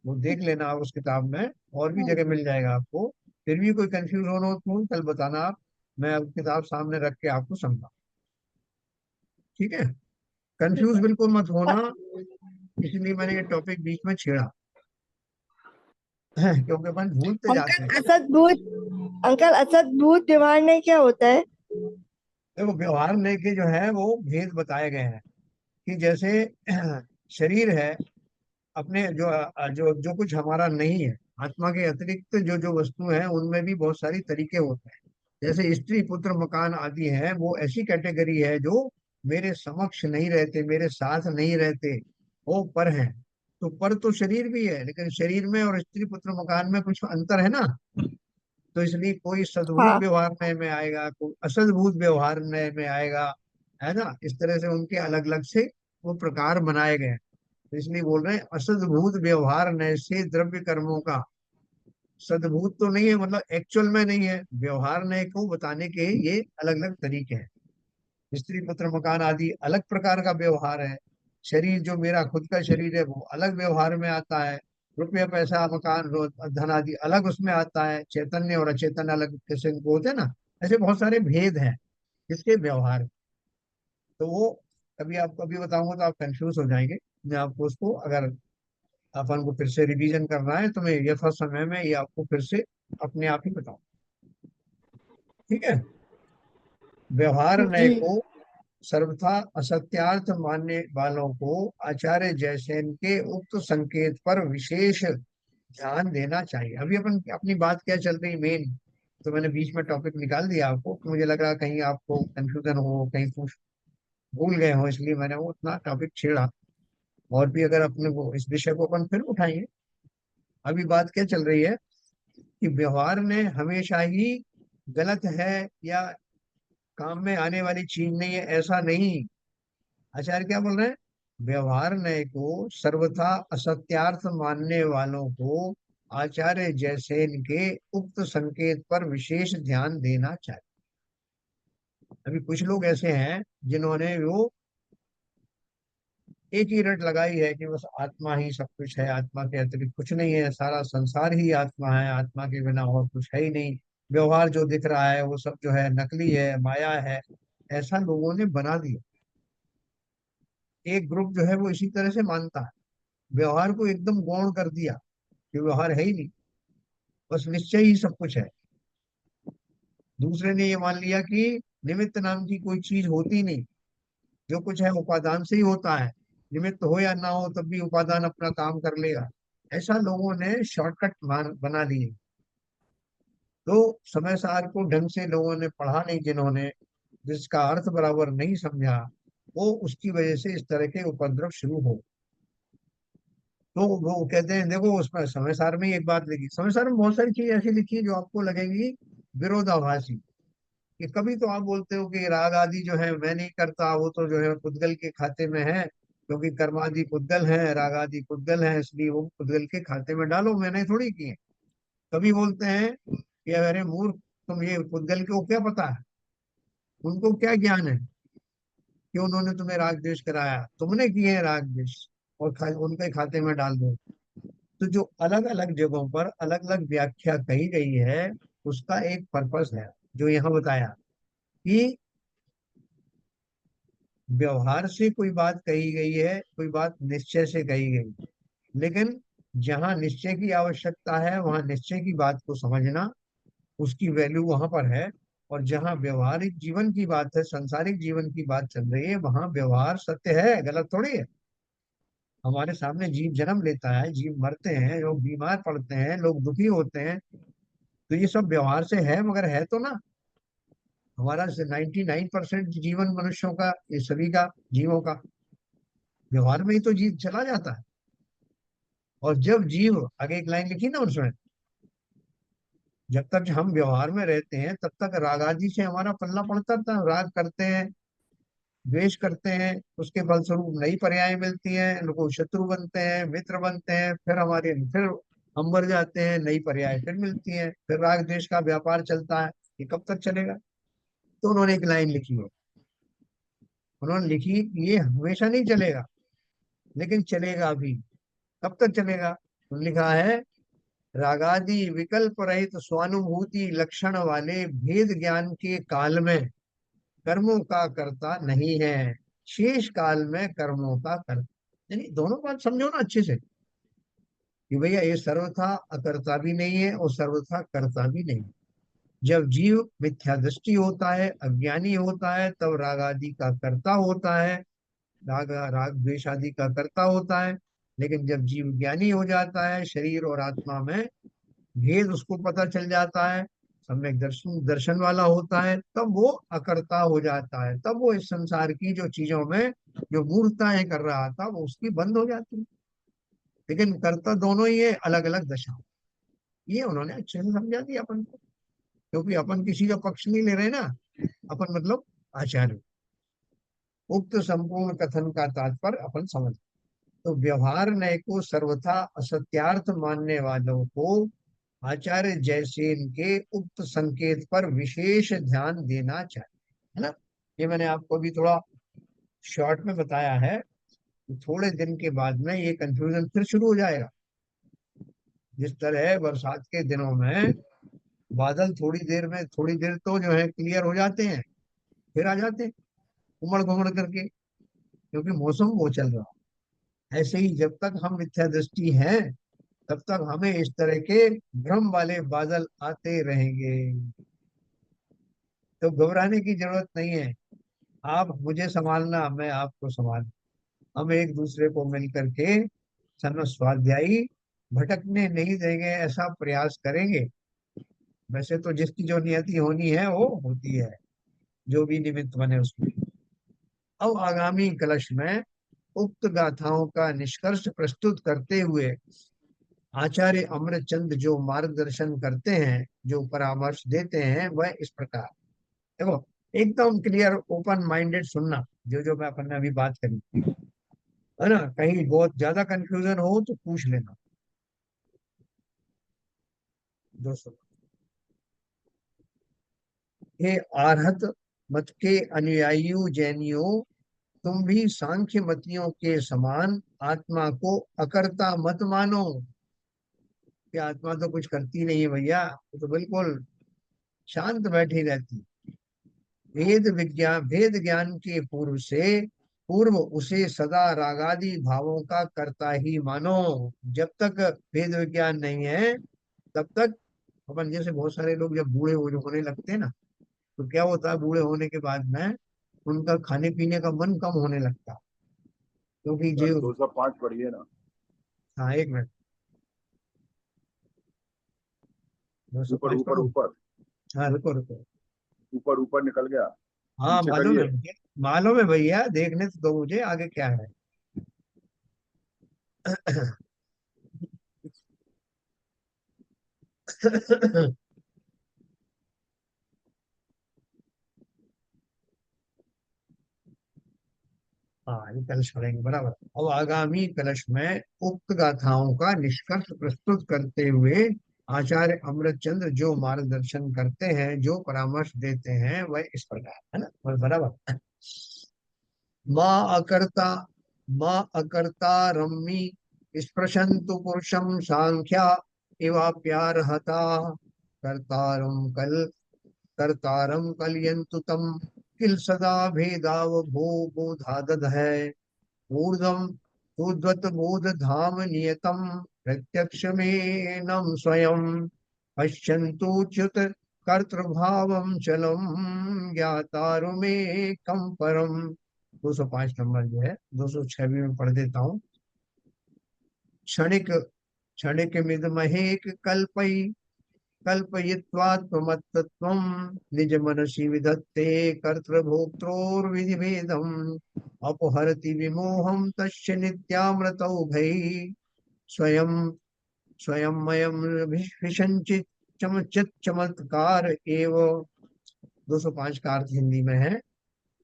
वो देख लेना आप, उस किताब में और भी हम्म। जगह मिल जाएगा आपको। फिर भी कोई कंफ्यूजन हो तो कल बताना आप, मैं अब किताब सामने रख के आपको समझा, ठीक है। ठीक कंफ्यूज है। बिल्कुल मत अ- होना, इसलिए मैंने ये टॉपिक बीच में छेड़ा क्योंकि अपन भूलते जाते हैं। अंकल असद भूत, अंकल असद भूत व्यवहार नहीं क्या होता है? देखो व्यवहार में के जो है वो भेद बताए गए हैं कि जैसे शरीर है, अपने जो जो जो कुछ हमारा नहीं है, आत्मा के अतिरिक्त जो जो वस्तु है उनमें भी बहुत सारी तरीके होते हैं। जैसे स्त्री पुत्र मकान आदि है, वो ऐसी कैटेगरी है जो मेरे समक्ष नहीं रहते, मेरे साथ नहीं रहते, वो पर हैं। तो पर तो शरीर भी है, लेकिन शरीर में और स्त्री पुत्र मकान में कुछ अंतर है ना। तो इसलिए कोई सद्भुत हाँ। व्यवहार नय में आएगा, कोई असद्भुत व्यवहार नय में आएगा, है ना। इस तरह से उनके अलग अलग से वो प्रकार बनाए गए हैं। तो इसलिए बोल रहे हैं असद्भुत व्यवहार नय से द्रव्य कर्मों का, सद्भुत तो नहीं है मतलब एक्चुअल में नहीं है, व्यवहार नय को बताने के ये अलग अलग तरीके हैं। स्त्री पुत्र मकान आदि अलग प्रकार का व्यवहार है, शरीर जो मेरा खुद का शरीर है वो अलग व्यवहार में आता है, रुपया पैसा मकान धन आदि अलग उसमें आता है, चैतन्य और अचेतन अलग कैसे इनको होते हैं ना। ऐसे बहुत सारे भेद हैं इसके व्यवहार। तो वो कभी आपको अभी बताऊंगा तो आप कंफ्यूज हो जाएंगे। मैं आपको उसको अगर अपन को फिर से रिवीजन करना है तो मैं यथा समय में ये आपको फिर से अपने आप ही बताऊं, ठीक है। व्यवहार नय जी। को सर्वथा असत्यार्थ मानने वालों को आचार्य जयसेन के उक्त संकेत पर विशेष ध्यान देना चाहिए। अभी अपन अपनी बात क्या चल रही मेन, तो मैंने बीच में टॉपिक निकाल दिया आपको, तो मुझे लगा कहीं आपको कंफ्यूजन हो, कहीं कुछ भूल गए हो, इसलिए मैंने वो उतना टॉपिक छेड़ा। और भी अगर अपने को इस विषय को अपन फिर उठाएंगे। अभी बात क्या चल रही है कि व्यवहार ने हमेशा ही गलत है या काम में आने वाली चीज नहीं है, ऐसा नहीं। आचार्य क्या बोल रहे हैं, व्यवहार नय को सर्वथा असत्यार्थ मानने वालों को आचार्य जयसेन के उक्त संकेत पर विशेष ध्यान देना चाहिए। अभी कुछ लोग ऐसे हैं जिन्होंने वो एक ही रट लगाई है कि बस आत्मा ही सब कुछ है, आत्मा के अतिरिक्त कुछ नहीं है, सारा संसार ही आत्मा है, आत्मा के बिना और कुछ है ही नहीं, व्यवहार जो दिख रहा है वो सब जो है नकली है, माया है, ऐसा लोगों ने बना दिया। एक ग्रुप जो है वो इसी तरह से मानता है, व्यवहार को एकदम गौण कर दिया कि व्यवहार है ही नहीं, बस निश्चय ही सब कुछ है। दूसरे ने ये मान लिया कि निमित्त नाम की कोई चीज होती नहीं, जो कुछ है उपादान से ही होता है, निमित्त हो या ना हो तब भी उपादान अपना काम कर लेगा। ऐसा लोगों ने शॉर्टकट बना लिए। तो समय सार को ढंग से लोगों ने पढ़ा नहीं, जिन्होंने जिसका अर्थ बराबर नहीं समझा, वो उसकी वजह से इस तरह के उपद्रव शुरू हो। तो वो कहते हैं, देखो उसमें समय सार में ही एक बात लिखी, समय सार में बहुत सारी चीज ऐसी लिखी है जो आपको लगेंगी विरोधाभासी। कि कभी तो आप बोलते हो कि राग आदि जो है मैं नहीं करता, वो तो जो है पुद्गल के खाते में है, क्योंकि कर्मादि पुद्गल है, राग आदि पुद्गल है, इसलिए वो पुद्गल के खाते में डालो, मैंने थोड़ी किए। कभी बोलते हैं कि अरे मूर्ख, तुम ये पुद्गल को क्या पता है, उनको क्या ज्ञान है कि उन्होंने तुम्हें राग द्वेष कराया, तुमने किए हैं राग द्वेष, और उनके खाते में डाल दो। तो जो अलग अलग जगहों पर अलग अलग व्याख्या कही गई है उसका एक पर्पस है। जो यहाँ बताया कि व्यवहार से कोई बात कही गई है, कोई बात निश्चय से कही गई, लेकिन जहाँ निश्चय की आवश्यकता है वहां निश्चय की बात को समझना, उसकी वैल्यू वहां पर है। और जहाँ व्यवहारिक जीवन की बात है, सांसारिक जीवन की बात चल रही है, वहां व्यवहार सत्य है, गलत थोड़ी है। हमारे सामने जीव जन्म लेता है, जीव मरते हैं, लोग बीमार पड़ते हैं, लोग दुखी होते हैं, तो ये सब व्यवहार से है, मगर है तो ना। हमारा 99% जीवन मनुष्यों का, ये सभी का, जीवों का व्यवहार में ही तो जीव चला जाता है। और जब जीव, आगे एक लाइन लिखी ना उसमें, जब तक हम व्यवहार में रहते हैं तब तक राग आदि से हमारा पल्ला पड़ता था, राग करते हैं, द्वेष करते हैं, उसके फलस्वरूप नई पर्याय मिलती हैं, लोग शत्रु बनते हैं, मित्र बनते हैं, फिर हम मर जाते हैं, नई पर्याय फिर मिलती हैं, फिर राग द्वेष का व्यापार चलता है। ये कब तक चलेगा? तो उन्होंने एक लाइन लिखी है, उन्होंने लिखी कि ये हमेशा नहीं चलेगा, लेकिन चलेगा भी। कब तक चलेगा? तो लिखा है, रागादि विकल्प रहित स्वानुभूति लक्षण वाले भेद ज्ञान के काल में कर्मों का कर्ता नहीं है, शेष काल में कर्मों का कर्ता। यानी दोनों बात समझो ना अच्छे से, कि भैया ये सर्वथा अकर्ता भी नहीं है और सर्वथा कर्ता भी नहीं है। जब जीव मिथ्या दृष्टि होता है, अज्ञानी होता है, तब राग आदि का कर्ता होता है, राग द्वेष आदि का कर्ता होता है। लेकिन जब जीव ज्ञानी हो जाता है, शरीर और आत्मा में भेद उसको पता चल जाता है, सम्यक दर्शन दर्शन वाला होता है, तब वो अकर्ता हो जाता है। तब वो इस संसार की जो चीजों में जो मूर्खताएं कर रहा था वो उसकी बंद हो जाती है। लेकिन कर्ता दोनों ही है, अलग अलग दशा। ये उन्होंने अच्छे से समझा दिया अपन को, क्योंकि अपन किसी का पक्ष नहीं ले रहे ना, अपन मतलब आचार्य। उक्त संपूर्ण कथन का तात्पर्य अपन समझ। तो व्यवहार नय को सर्वथा असत्यार्थ मानने वालों को आचार्य जयसेन के उक्त संकेत पर विशेष ध्यान देना चाहिए, है ना। ये मैंने आपको भी थोड़ा शॉर्ट में बताया है। थोड़े दिन के बाद में ये कंफ्यूजन फिर शुरू हो जाएगा। जिस तरह बरसात के दिनों में बादल थोड़ी देर तो जो है क्लियर हो जाते हैं, फिर आ जाते हैं उमड़ घुमड़ करके, क्योंकि मौसम वो चल रहा है। ऐसे ही जब तक हम मिथ्या दृष्टि हैं, तब तक हमें इस तरह के भ्रम वाले बादल आते रहेंगे। तो घबराने की जरूरत नहीं है। आप मुझे संभालना, मैं आपको संभाल, हम एक दूसरे को मिल करके सम स्वाध्यायी भटकने नहीं देंगे, ऐसा प्रयास करेंगे। वैसे तो जिसकी जो नियति होनी है वो होती है, जो भी निमित्त बने उसमें। अब आगामी कलश में उक्त गाथाओं का निष्कर्ष प्रस्तुत करते हुए आचार्य अमृतचंद जो मार्गदर्शन करते हैं, जो परामर्श देते हैं, वह इस प्रकार। देखो, एकदम क्लियर ओपन माइंडेड सुनना, जो जो मैं अपन ने अभी बात करी, है ना। कहीं बहुत ज्यादा कंफ्यूजन हो तो पूछ लेना दोस्तों। हे आर्हत मत के अनुयायियों जैनियों, तुम भी सांख्य मतियों के समान आत्मा को अकर्ता मत मानो। कि आत्मा तो कुछ करती नहीं है भैया, वो तो बिल्कुल शांत बैठी रहती। भेद ज्ञान के पूर्व उसे सदा रागादि भावों का करता ही मानो। जब तक भेद विज्ञान नहीं है, तब तक अपन जैसे बहुत सारे लोग जब बूढ़े होने लगते हैं ना, तो क्या होता है, बूढ़े होने के बाद में उनका खाने पीने का मन कम होने लगता है, क्योंकि सर जो। 205 पढ़िए ना। हाँ, एक मिनट। दो सौ ऊपर पाँच ऊपर पढ़ो। ऊपर हाँ, रुको रुको। ऊपर ऊपर निकल गया। हाँ, नीचे मालूम है करिए। मुझे, मालूम है भैया, देखने तो दो मुझे आगे क्या है। हाँ, ये कलश पढ़ेंगे बराबर। अब आगामी कलश में उक्त गाथाओं का निष्कर्ष प्रस्तुत करते हुए आचार्य अमृतचंद्र जो मार्गदर्शन करते हैं, जो परामर्श देते हैं, वह इस प्रकार है ना, बराबर। माँ अकर्ता माँ अकर्ता रम्मी स्पृशन्तु पुरुषम सांख्या इवा प्यार हता कर्तारम कल कर्तारं कलयन्तु तं किल सदा भेदाव भो बोधादध है ऊर्ध्वं ऊर्ध्वत बोध धाम नियतम प्रत्यक्षमेनं स्वयं पश्यन्तु च्युत कर्तृभावं चलम ज्ञातारुमेकं परम। 205 नंबर जो है, 206 भी मैं पढ़ देता हूँ। क्षणिक क्षणिक मिदमहेक कल्पई कल्पयित्वात्मतत्त्वं निज मनसि विधत्ते कर्तृभोक्तृर्विधिभेदम् अपहरति विमोहं तस्य नित्यामृतौघैः स्वयं स्वयंमयं विसञ्चित चमचित चमत्कार एव। 205 का अर्थ हिंदी में है।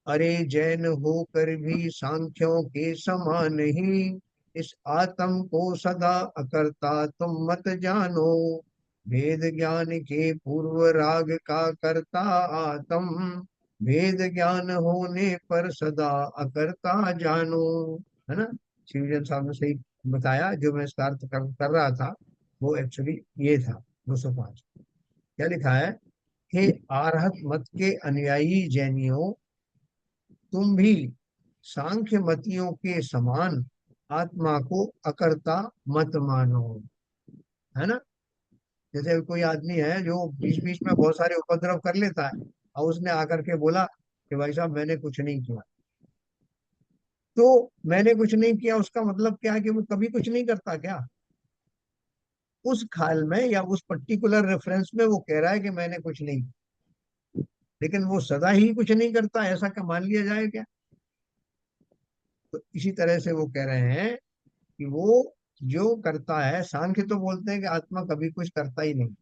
अरे जैन होकर भी सांख्यों के समान ही इस आत्म को सदा अकर्ता तुम मत जानो वेद ज्ञान के पूर्व राग का करता आत्म वेद ज्ञान होने पर सदा अकर्ता जानो। है ना, शिवजन साहब ने सही बताया। जो मैं इसका अर्थ कर रहा था वो एक्चुअली ये था। 205 क्या लिखा है? हे आरहत मत के अनुयायी जैनियों, तुम भी सांख्य मतियों के समान आत्मा को अकर्ता मत मानो। है ना, जैसे कोई आदमी है जो बीच बीच में बहुत सारे उपद्रव कर लेता है और उसने आकर के बोला कि भाई साहब मैंने कुछ नहीं किया, तो मैंने कुछ नहीं किया उसका मतलब क्या है कि वो कभी कुछ नहीं करता क्या? उस खाल में या उस पर्टिकुलर रेफरेंस में वो कह रहा है कि मैंने कुछ नहीं किया, लेकिन वो सदा ही कुछ नहीं करता, ऐसा क्या मान लिया जाए क्या? तो इसी तरह से वो कह रहे हैं कि वो जो करता है, सांख्य तो बोलते हैं कि आत्मा कभी कुछ करता ही नहीं,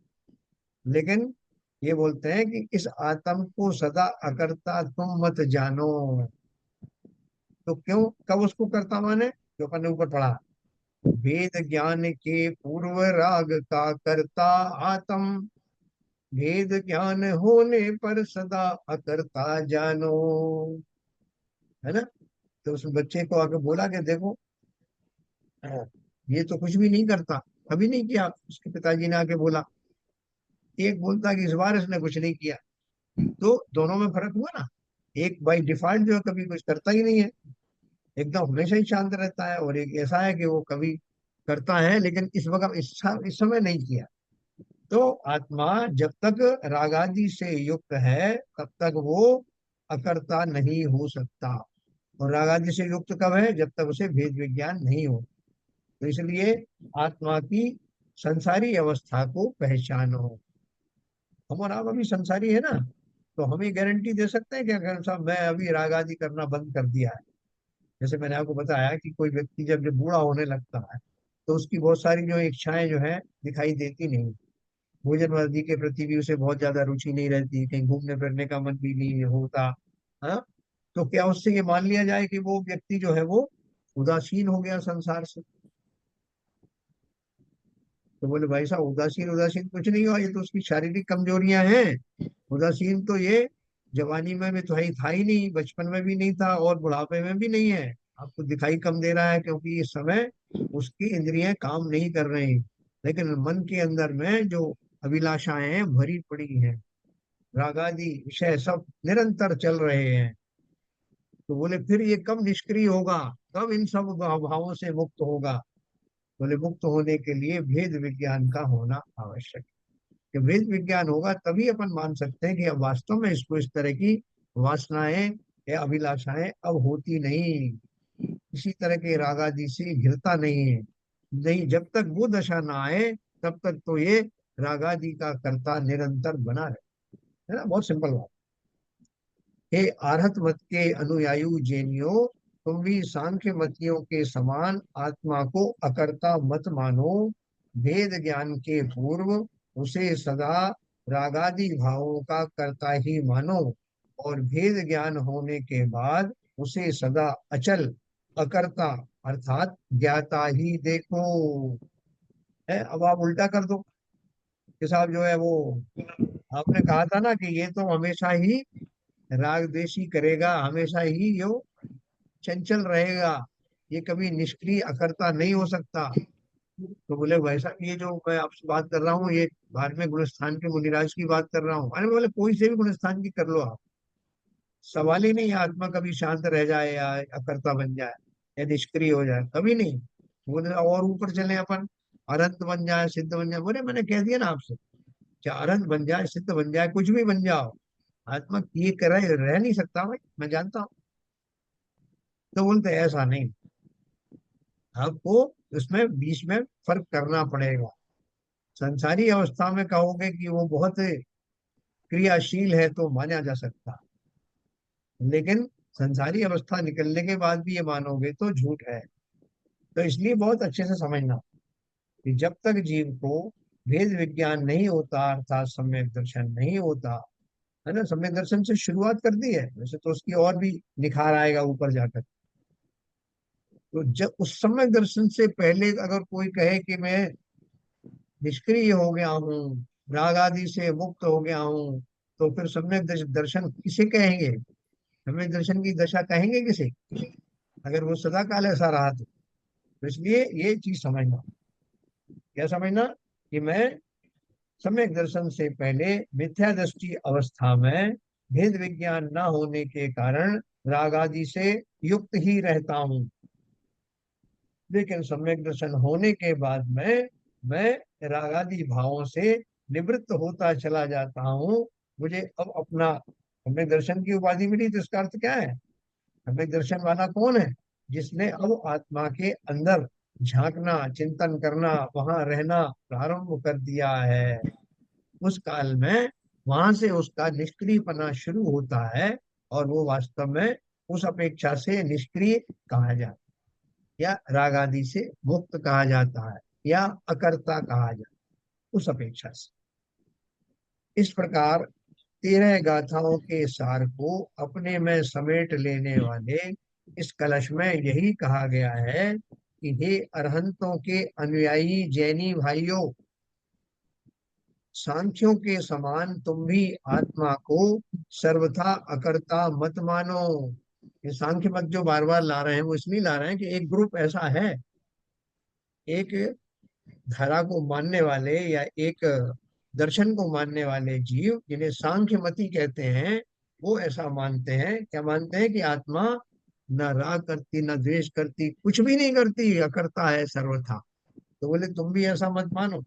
लेकिन ये बोलते हैं कि इस आत्म को सदा अकर्ता तुम मत जानो। तो क्यों, कब उसको कर्ता माने? जो अपन ने ऊपर पढ़ा, वेद ज्ञान के पूर्व राग का कर्ता आत्म भेद ज्ञान होने पर सदा अकर्ता जानो। है ना, तो उस बच्चे को आके बोला कि देखो ये तो कुछ भी नहीं करता, कभी नहीं किया। उसके पिताजी ने आके बोला, एक बोलता कि इस बार इसने कुछ नहीं किया, तो दोनों में फर्क हुआ ना। एक बाई डिफॉल्ट जो है कभी कुछ करता ही नहीं है, एकदम हमेशा ही शांत रहता है, और एक ऐसा है कि वो कभी करता है लेकिन इस वक्त इस समय नहीं किया। तो आत्मा जब तक रागादि से युक्त है तब तक वो अकर्ता नहीं हो सकता, और रागादि से युक्त कब है? जब तक उसे भेद विज्ञान नहीं हो। तो इसलिए आत्मा की संसारी अवस्था को पहचानो। हम और आप अभी संसारी है ना, तो हम ये गारंटी दे सकते हैं कि अगर साहब मैं अभी राग आदि करना बंद कर दिया है। जैसे मैंने आपको बताया कि कोई व्यक्ति जब बूढ़ा होने लगता है तो उसकी बहुत सारी जो इच्छाएं जो है दिखाई देती नहीं। भोजन वर्दी के प्रति भी उसे बहुत ज्यादा रुचि नहीं रहती, कहीं घूमने फिरने का मन भी नहीं होता। हाँ, तो क्या उससे ये मान लिया जाए कि वो व्यक्ति जो है वो उदासीन हो गया संसार से? तो बोले भाई साहब उदासीन उदासीन कुछ नहीं हुआ, ये तो उसकी शारीरिक कमजोरियां हैं। उदासीन तो ये जवानी में तो है था ही नहीं, बचपन में भी नहीं था और बुढ़ापे में भी नहीं है। आपको दिखाई कम दे रहा है क्योंकि इस समय उसकी इंद्रियां काम नहीं कर रही, लेकिन मन के अंदर में जो अभिलाषाएं भरी पड़ी हैं, रागादि विषय सब निरंतर चल रहे हैं। तो बोले फिर ये कब निष्क्रिय होगा, कब इन सब भावों से मुक्त होगा? बोले मुक्त होने के लिए भेद विज्ञान का होना आवश्यक है। कि वेद विज्ञान होगा तभी अपन मान सकते हैं कि अब वास्तव में इसको इस तरह की वासनाएं या अभिलाषाएं अब होती नहीं, इसी तरह के रागादि से घिरता नहीं है। नहीं, जब तक वो दशा ना आए तब तक तो ये रागादि का कर्ता निरंतर बना रहे। है ना, बहुत सिंपल बात। हे आरहत मत के अनुयायु जैनियों, तुम भी सांख्य मतियों के समान आत्मा को अकर्ता मत मानो। भेद ज्ञान के पूर्व उसे सदा रागादि भावों का कर्ता ही मानो, और भेद ज्ञान होने के बाद उसे सदा अचल अकर्ता अर्थात ज्ञाता ही देखो। है, अब आप उल्टा कर दो कि साहब जो है वो, आपने कहा था ना कि ये तो हमेशा ही राग द्वेषी करेगा, हमेशा ही यो चंचल रहेगा, ये कभी निष्क्रिय अकर्ता नहीं हो सकता। तो बोले वैसा, ये जो मैं आपसे बात कर रहा हूँ ये धार्मिक गुणस्थान के मुनिराज की बात कर रहा हूँ। अरे बोले कोई से भी गुणस्थान की कर लो आप, सवाल ही नहीं है आत्मा कभी शांत रह जाए या अकर्ता बन जाए या निष्क्रिय हो जाए, कभी नहीं। बोले और ऊपर चले अपन, अनंत बन जाए, सिद्ध बन जाए। बोले मैंने कह दिया ना आपसे, चाहे अनंत बन जाए, सिद्ध बन जाए, कुछ भी बन जाओ, आत्मा ये कर रह नहीं सकता भाई, मैं जानता हूँ। तो बोलते ऐसा नहीं, आपको उसमें बीच में फर्क करना पड़ेगा। संसारी अवस्था में कहोगे कि वो बहुत क्रियाशील है तो माना जा सकता, लेकिन संसारी अवस्था निकलने के बाद भी ये मानोगे तो झूठ है। तो इसलिए बहुत अच्छे से समझना कि जब तक जीव को भेद विज्ञान नहीं होता, अर्थात सम्यक दर्शन नहीं होता है ना, सम्यक दर्शन से शुरुआत कर दी है, वैसे तो उसकी और भी निखार आएगा ऊपर जाकर। तो जब उस सम्यक दर्शन से पहले अगर कोई कहे कि मैं निष्क्रिय हो गया हूँ, राग आदि से मुक्त हो गया हूँ, तो फिर सम्यक दर्शन किसे कहेंगे? सम्यक दर्शन की दशा कहेंगे किसे, अगर वो सदा काल ऐसा रहा तो इसलिए ये चीज समझना, क्या समझना, कि मैं सम्यक दर्शन से पहले मिथ्या दृष्टि अवस्था में भेद विज्ञान न होने के कारण राग आदि से युक्त ही रहता हूँ, लेकिन सम्यक दर्शन होने के बाद में मैं रागादि भावों से निवृत्त होता चला जाता हूँ। मुझे अब अपना सम्यक दर्शन की उपाधि मिली, तो इसका अर्थ क्या है? सम्यक दर्शन वाला कौन है? जिसने अब आत्मा के अंदर झांकना, चिंतन करना, वहां रहना प्रारंभ कर दिया है। उस काल में वहां से उसका निष्क्रियपना शुरू होता है, और वो वास्तव में उस अपेक्षा से निष्क्रिय कहा जाता है, या राग आदि से मुक्त कहा जाता है, या अकर्ता कहा जाता है उस अपेक्षा से। इस प्रकार 13 गाथाओं के सार को अपने में समेट लेने वाले इस कलश में यही कहा गया है कि हे अरहंतों के अनुयायी जैनी भाइयों, सांख्यों के समान तुम भी आत्मा को सर्वथा अकर्ता मत मानो। ये सांख्य मत जो बार बार ला रहे हैं वो इसलिए ला रहे हैं कि एक ग्रुप ऐसा है, एक धारा को मानने वाले या एक दर्शन को मानने वाले जीव जिन्हें सांख्य मति कहते हैं, वो ऐसा मानते हैं, क्या मानते हैं, कि आत्मा न राग करती, न द्वेष करती, कुछ भी नहीं करती, अकर्ता है सर्वथा। तो बोले तुम भी ऐसा मत मानो।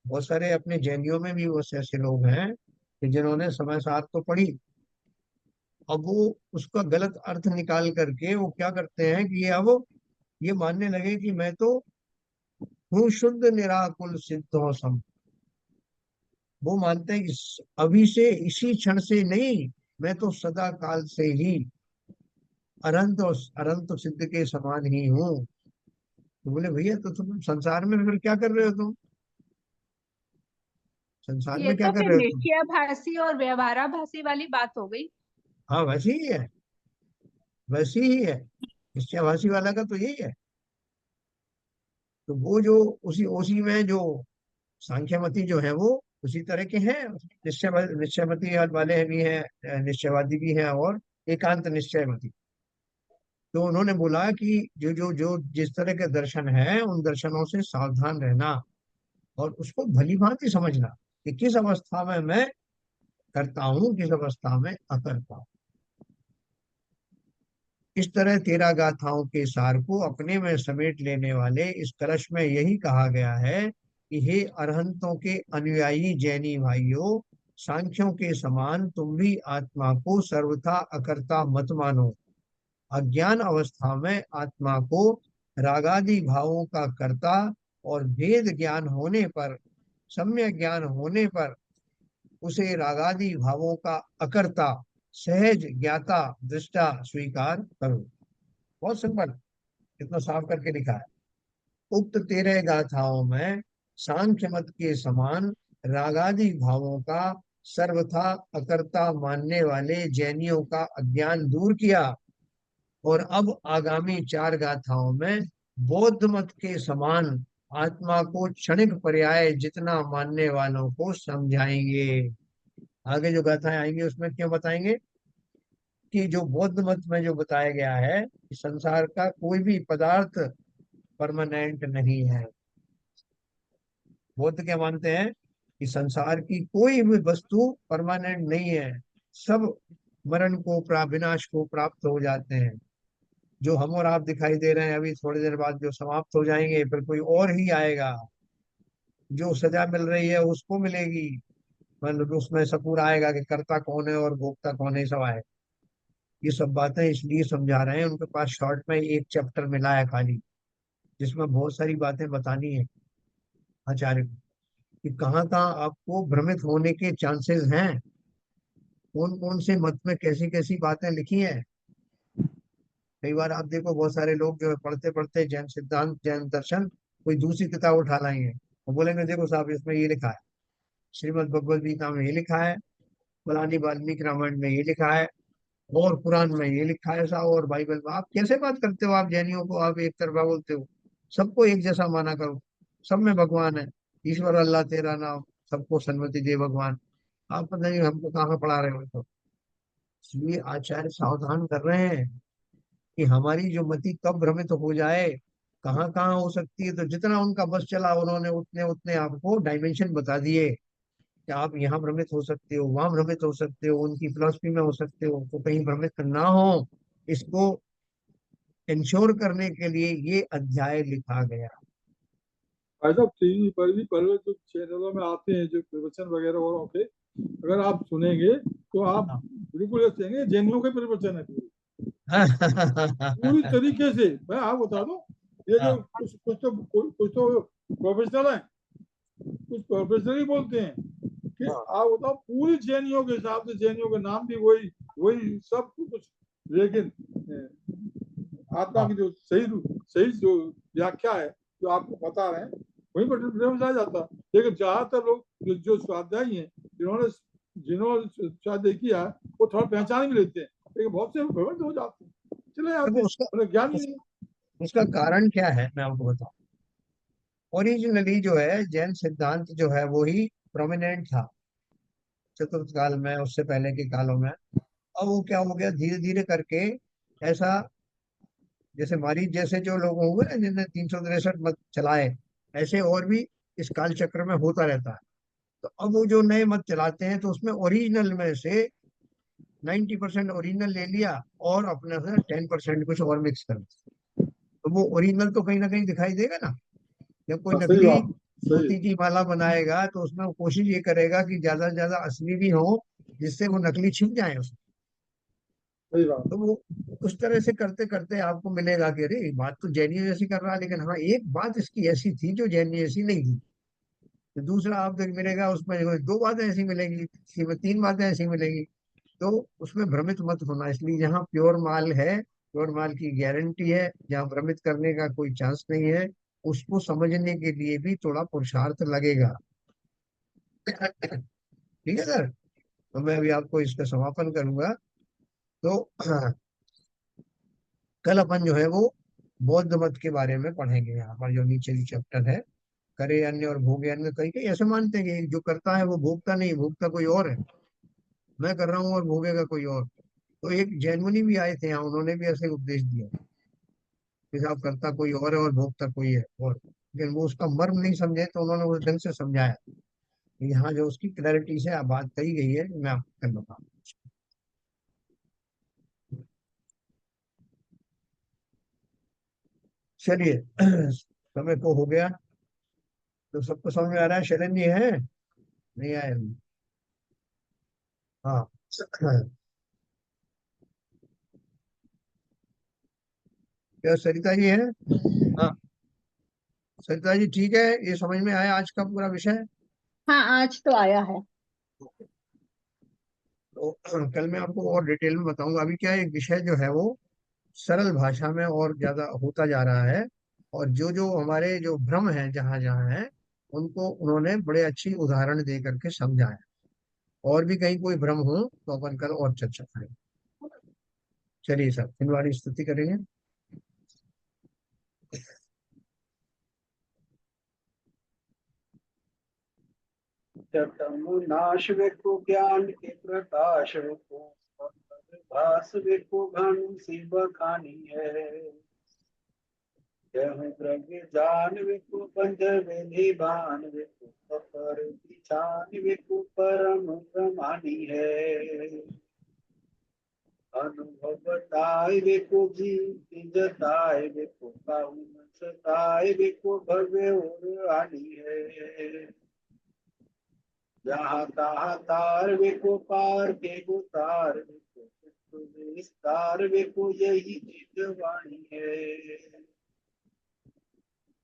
बहुत सारे अपने जैनियों में भी वो ऐसे लोग हैं कि जिन्होंने समय सार तो पढ़ी, अब वो उसका गलत अर्थ निकाल करके वो क्या करते हैं कि ये अब ये मानने लगे कि मैं तो हूँ शुद्ध निराकुल सिद्धो सम। वो मानते हैं कि अभी से, इसी क्षण से नहीं, मैं तो सदा काल से ही अनंत और अनंत सिद्ध के समान ही हूँ। तो बोले भैया तो तुम संसार में फिर क्या कर रहे हो तुम, संसार ये में क्या तो कर फिर रहे हो तुम? निश्चयाभासी और व्यवहाराभासी वाली बात हो गई। हाँ वैसे ही है, वैसी ही है, निश्चयभाषी वाला का तो यही है। तो वो जो उसी उसी में जो सांख्यमती जो है वो उसी तरह के हैं, निश्चय निश्चयमती वाले भी हैं, निश्चयवादी भी हैं, और एकांत निश्चयमती। तो उन्होंने बोला कि जो जो जो जिस तरह के दर्शन है उन दर्शनों से सावधान रहना, और उसको भली भांति समझना कि किस अवस्था में मैं करता हूँ, किस अवस्था में अकर्ता हूँ। इस तरह 13 गाथाओं के सार को अपने में समेट लेने वाले इस कलश में यही कहा गया है कि हे अरहंतों के अनुयायी जैनी भाइयों, सांख्यों के समान तुम भी आत्मा को सर्वथा अकर्ता मत मानो। अज्ञान अवस्था में आत्मा को रागादि भावों का कर्ता, और भेद ज्ञान होने पर, सम्यक ज्ञान होने पर उसे रागादि भावों का अकर्ता, सहज ज्ञाता, दृष्टा स्वीकार करो। बहुत सिंपल, इतना साफ करके लिखा है। उक्त 13 गाथाओं में सांख्य मत के समान रागादि भावों का सर्वथा अकर्ता मानने वाले जैनियों का अज्ञान दूर किया, और अब आगामी 4 गाथाओं में बौद्ध मत के समान आत्मा को क्षणिक पर्याय जितना मानने वालों को समझाएंगे। आगे जो गाथाएं आएंगी उसमें क्यों बताएंगे कि जो बौद्ध मत में जो बताया गया है कि संसार का कोई भी पदार्थ परमानेंट नहीं है। बौद्ध क्या मानते हैं कि संसार की कोई भी वस्तु परमानेंट नहीं है, सब मरण को विनाश को प्राप्त हो जाते हैं। जो हम और आप दिखाई दे रहे हैं अभी थोड़ी देर बाद जो समाप्त हो जाएंगे, फिर कोई और ही आएगा। जो सजा मिल रही है उसको मिलेगी, मतलब उसमें सकूर आएगा कि कर्ता कौन है और भोक्ता कौन है, सब आएगा। ये सब बातें इसलिए समझा रहे हैं, उनके पास शॉर्ट में एक चैप्टर मिला है खाली, जिसमें बहुत सारी बातें बतानी है आचार्य को, कि कहाँ कहाँ आपको भ्रमित होने के चांसेस हैं, कौन कौन से मत में कैसी कैसी बातें लिखी हैं। कई बार आप देखो बहुत सारे लोग जो है पढ़ते पढ़ते जैन सिद्धांत जैन दर्शन कोई दूसरी किताब उठा लाएंगे और बोलेंगे देखो साहब इसमें ये लिखा है, श्रीमद् भगवद गीता में ये लिखा है, फलानी वाल्मीकि रामायण में ये लिखा है, और कुरान में ये लिखा है साहब, और बाइबल में। आप कैसे बात करते हो, आप जैनियों को आप एक तरफा बोलते हो, सबको एक जैसा माना करो, सब में भगवान है, ईश्वर अल्लाह तेरा नाम, सबको सन्मति दे भगवान। आप पता नहीं हमको कहाँ पढ़ा रहे हो। तो इसलिए आचार्य सावधान कर रहे हैं कि हमारी जो मति कब भ्रमित हो जाए, कहाँ कहाँ हो सकती है। तो जितना उनका बस चला उन्होंने उतने उतने आपको डायमेंशन बता दिए कि आप यहाँ भ्रमित हो सकते हो, वहां भ्रमित हो सकते हो, उनकी फिलोसफी में हो सकते हो, तो कहीं भ्रमित ना हो, इसको इंश्योर करने के लिए ये अध्याय लिखा गया। भाई साहब टीवी पर भी पहले जो चैनलों में आते हैं जो प्रवचन वगैरह और के, अगर आप सुनेंगे तो आप बिल्कुल ऐसे कहेंगे जैनियों के प्रवचन है पूरी तरीके से। मैं आप बता दूं, ये जो कुछ तो प्रोफेशनल है, कुछ प्रोफेशनल ही बोलते हैं कि आप बताओ पूरी जैनियों के हिसाब से, जैनियों के नाम भी वही वही सब कुछ, लेकिन आत्मा की जो सही जो व्याख्या है जो आपको बता रहे हैं वही पर समझ आ जाता। लेकिन ज्यादातर लोग जो स्वाध्यायी हैं, जिन्होंने जिन्होंने स्वाध्याय किया वो थोड़ा पहचान भी लेते हैं, लेकिन बहुत से भ्रमित हो जाते हैं, चले जाते देखो हैं, उसका उन्हें ज्ञान ही नहीं। उसका कारण क्या है मैं आपको बताऊं। ओरिजिनली जो है जैन सिद्धांत जो है वो ही प्रोमिनेंट था चतुर्थ काल में, उससे पहले के कालों में। अब वो क्या हो गया धीरे धीरे करके, ऐसा जैसे हमारी जैसे जो लोग होंगे ना जिन्हें 363 मत चलाए, ऐसे और भी इस काल चक्र में होता रहता है। तो अब वो जो नए मत चलाते हैं तो उसमें ओरिजिनल में से 90% ओरिजिनल ले लिया और अपने से 10% कुछ और मिक्स कर दिया। तो वो ओरिजिनल तो कहीं ना कहीं दिखाई देगा ना। जब कोई सही नकली बात, सही मोती की माला बनाएगा तो उसमें वो कोशिश ये करेगा कि ज्यादा से ज्यादा असली भी हो, जिससे वो नकली छिप जाए उसमें। सही बात। तो वो उस तरह से करते करते आपको मिलेगा कि अरे बात तो जैनी जैसी कर रहा है, लेकिन हाँ एक बात इसकी ऐसी थी जो जैनी जैसी नहीं थी। तो दूसरा आपको मिलेगा उसमें दो बातें ऐसी मिलेंगी, किसी में तीन बातें ऐसी मिलेंगी। तो उसमें भ्रमित मत होना। इसलिए जहाँ प्योर माल है, प्योर माल की गारंटी है, जहाँ भ्रमित करने का कोई चांस नहीं है, उसको समझने के लिए भी थोड़ा पुरुषार्थ लगेगा। ठीक है सर। तो मैं अभी आपको इसका समापन करूंगा। तो कल अपन जो है वो बौद्ध मत के बारे में पढ़ेंगे। यहाँ पर जो नीचे जो चैप्टर है, करे अन्य और भोगे अन्य, कई कई ऐसे मानते हैं कि जो करता है वो भोगता नहीं, भोगता कोई और है, मैं कर रहा हूँ और भोगेगा कोई और। तो एक जैन मुनि भी आए थे यहाँ, उन्होंने भी ऐसे उपदेश दिया कि साहब करता कोई और है और भोगता कोई है और, लेकिन वो उसका मर्म नहीं समझे तो उन्होंने उस ढंग से समझाया। यहाँ जो उसकी क्लैरिटी से बात कही गई है मैं आपको कर बताऊँ। चलिए समय को हो गया। तो सबको समझ में आ रहा है, शरण जी है नहीं आए अभी? हाँ क्या सरिता जी है? हाँ सरिता जी ठीक है, ये समझ में आया आज का पूरा विषय। हाँ आज तो आया है। तो कल मैं आपको और डिटेल में बताऊंगा। अभी क्या है, एक विषय जो है वो सरल भाषा में और ज्यादा होता जा रहा है, और जो जो हमारे जो भ्रम है जहाँ जहाँ है उनको उन्होंने बड़े अच्छी उदाहरण दे करके समझाया। और भी कहीं कोई भ्रम हो तो अपन कल और चर्चा करेंगे। चलिए सर फिर स्तुति करेंगे। जटमु नाश वेको ज्ञान के प्रकाश वेको भास वेको घन सी बखानी है। जय द्रव्य जान विकु बंधर विधि भान विकु पर पिछान विकु परम प्रमाणी है। अनुभव बताए विकु जी जताए विकु काहू सताए विकु भव्य और आनी है। जहाँ तहाँ तार विकु पार के गुतार विकु विस्तार विकु यही चित वाणी है।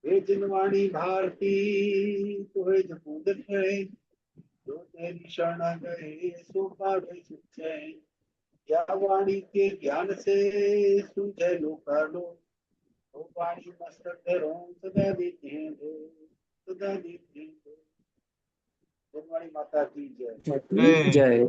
वे जिनवाणी भारती तुहे जपूदन है जो तेरी शरण गए सो पावे सुख चैन। या वाणी के ज्ञान से सुझे लोका लो वो वाणी मस्तक धरो सदा देते हैं दो सदा देते हैं दो। जिनवाणी माता की जय। जय।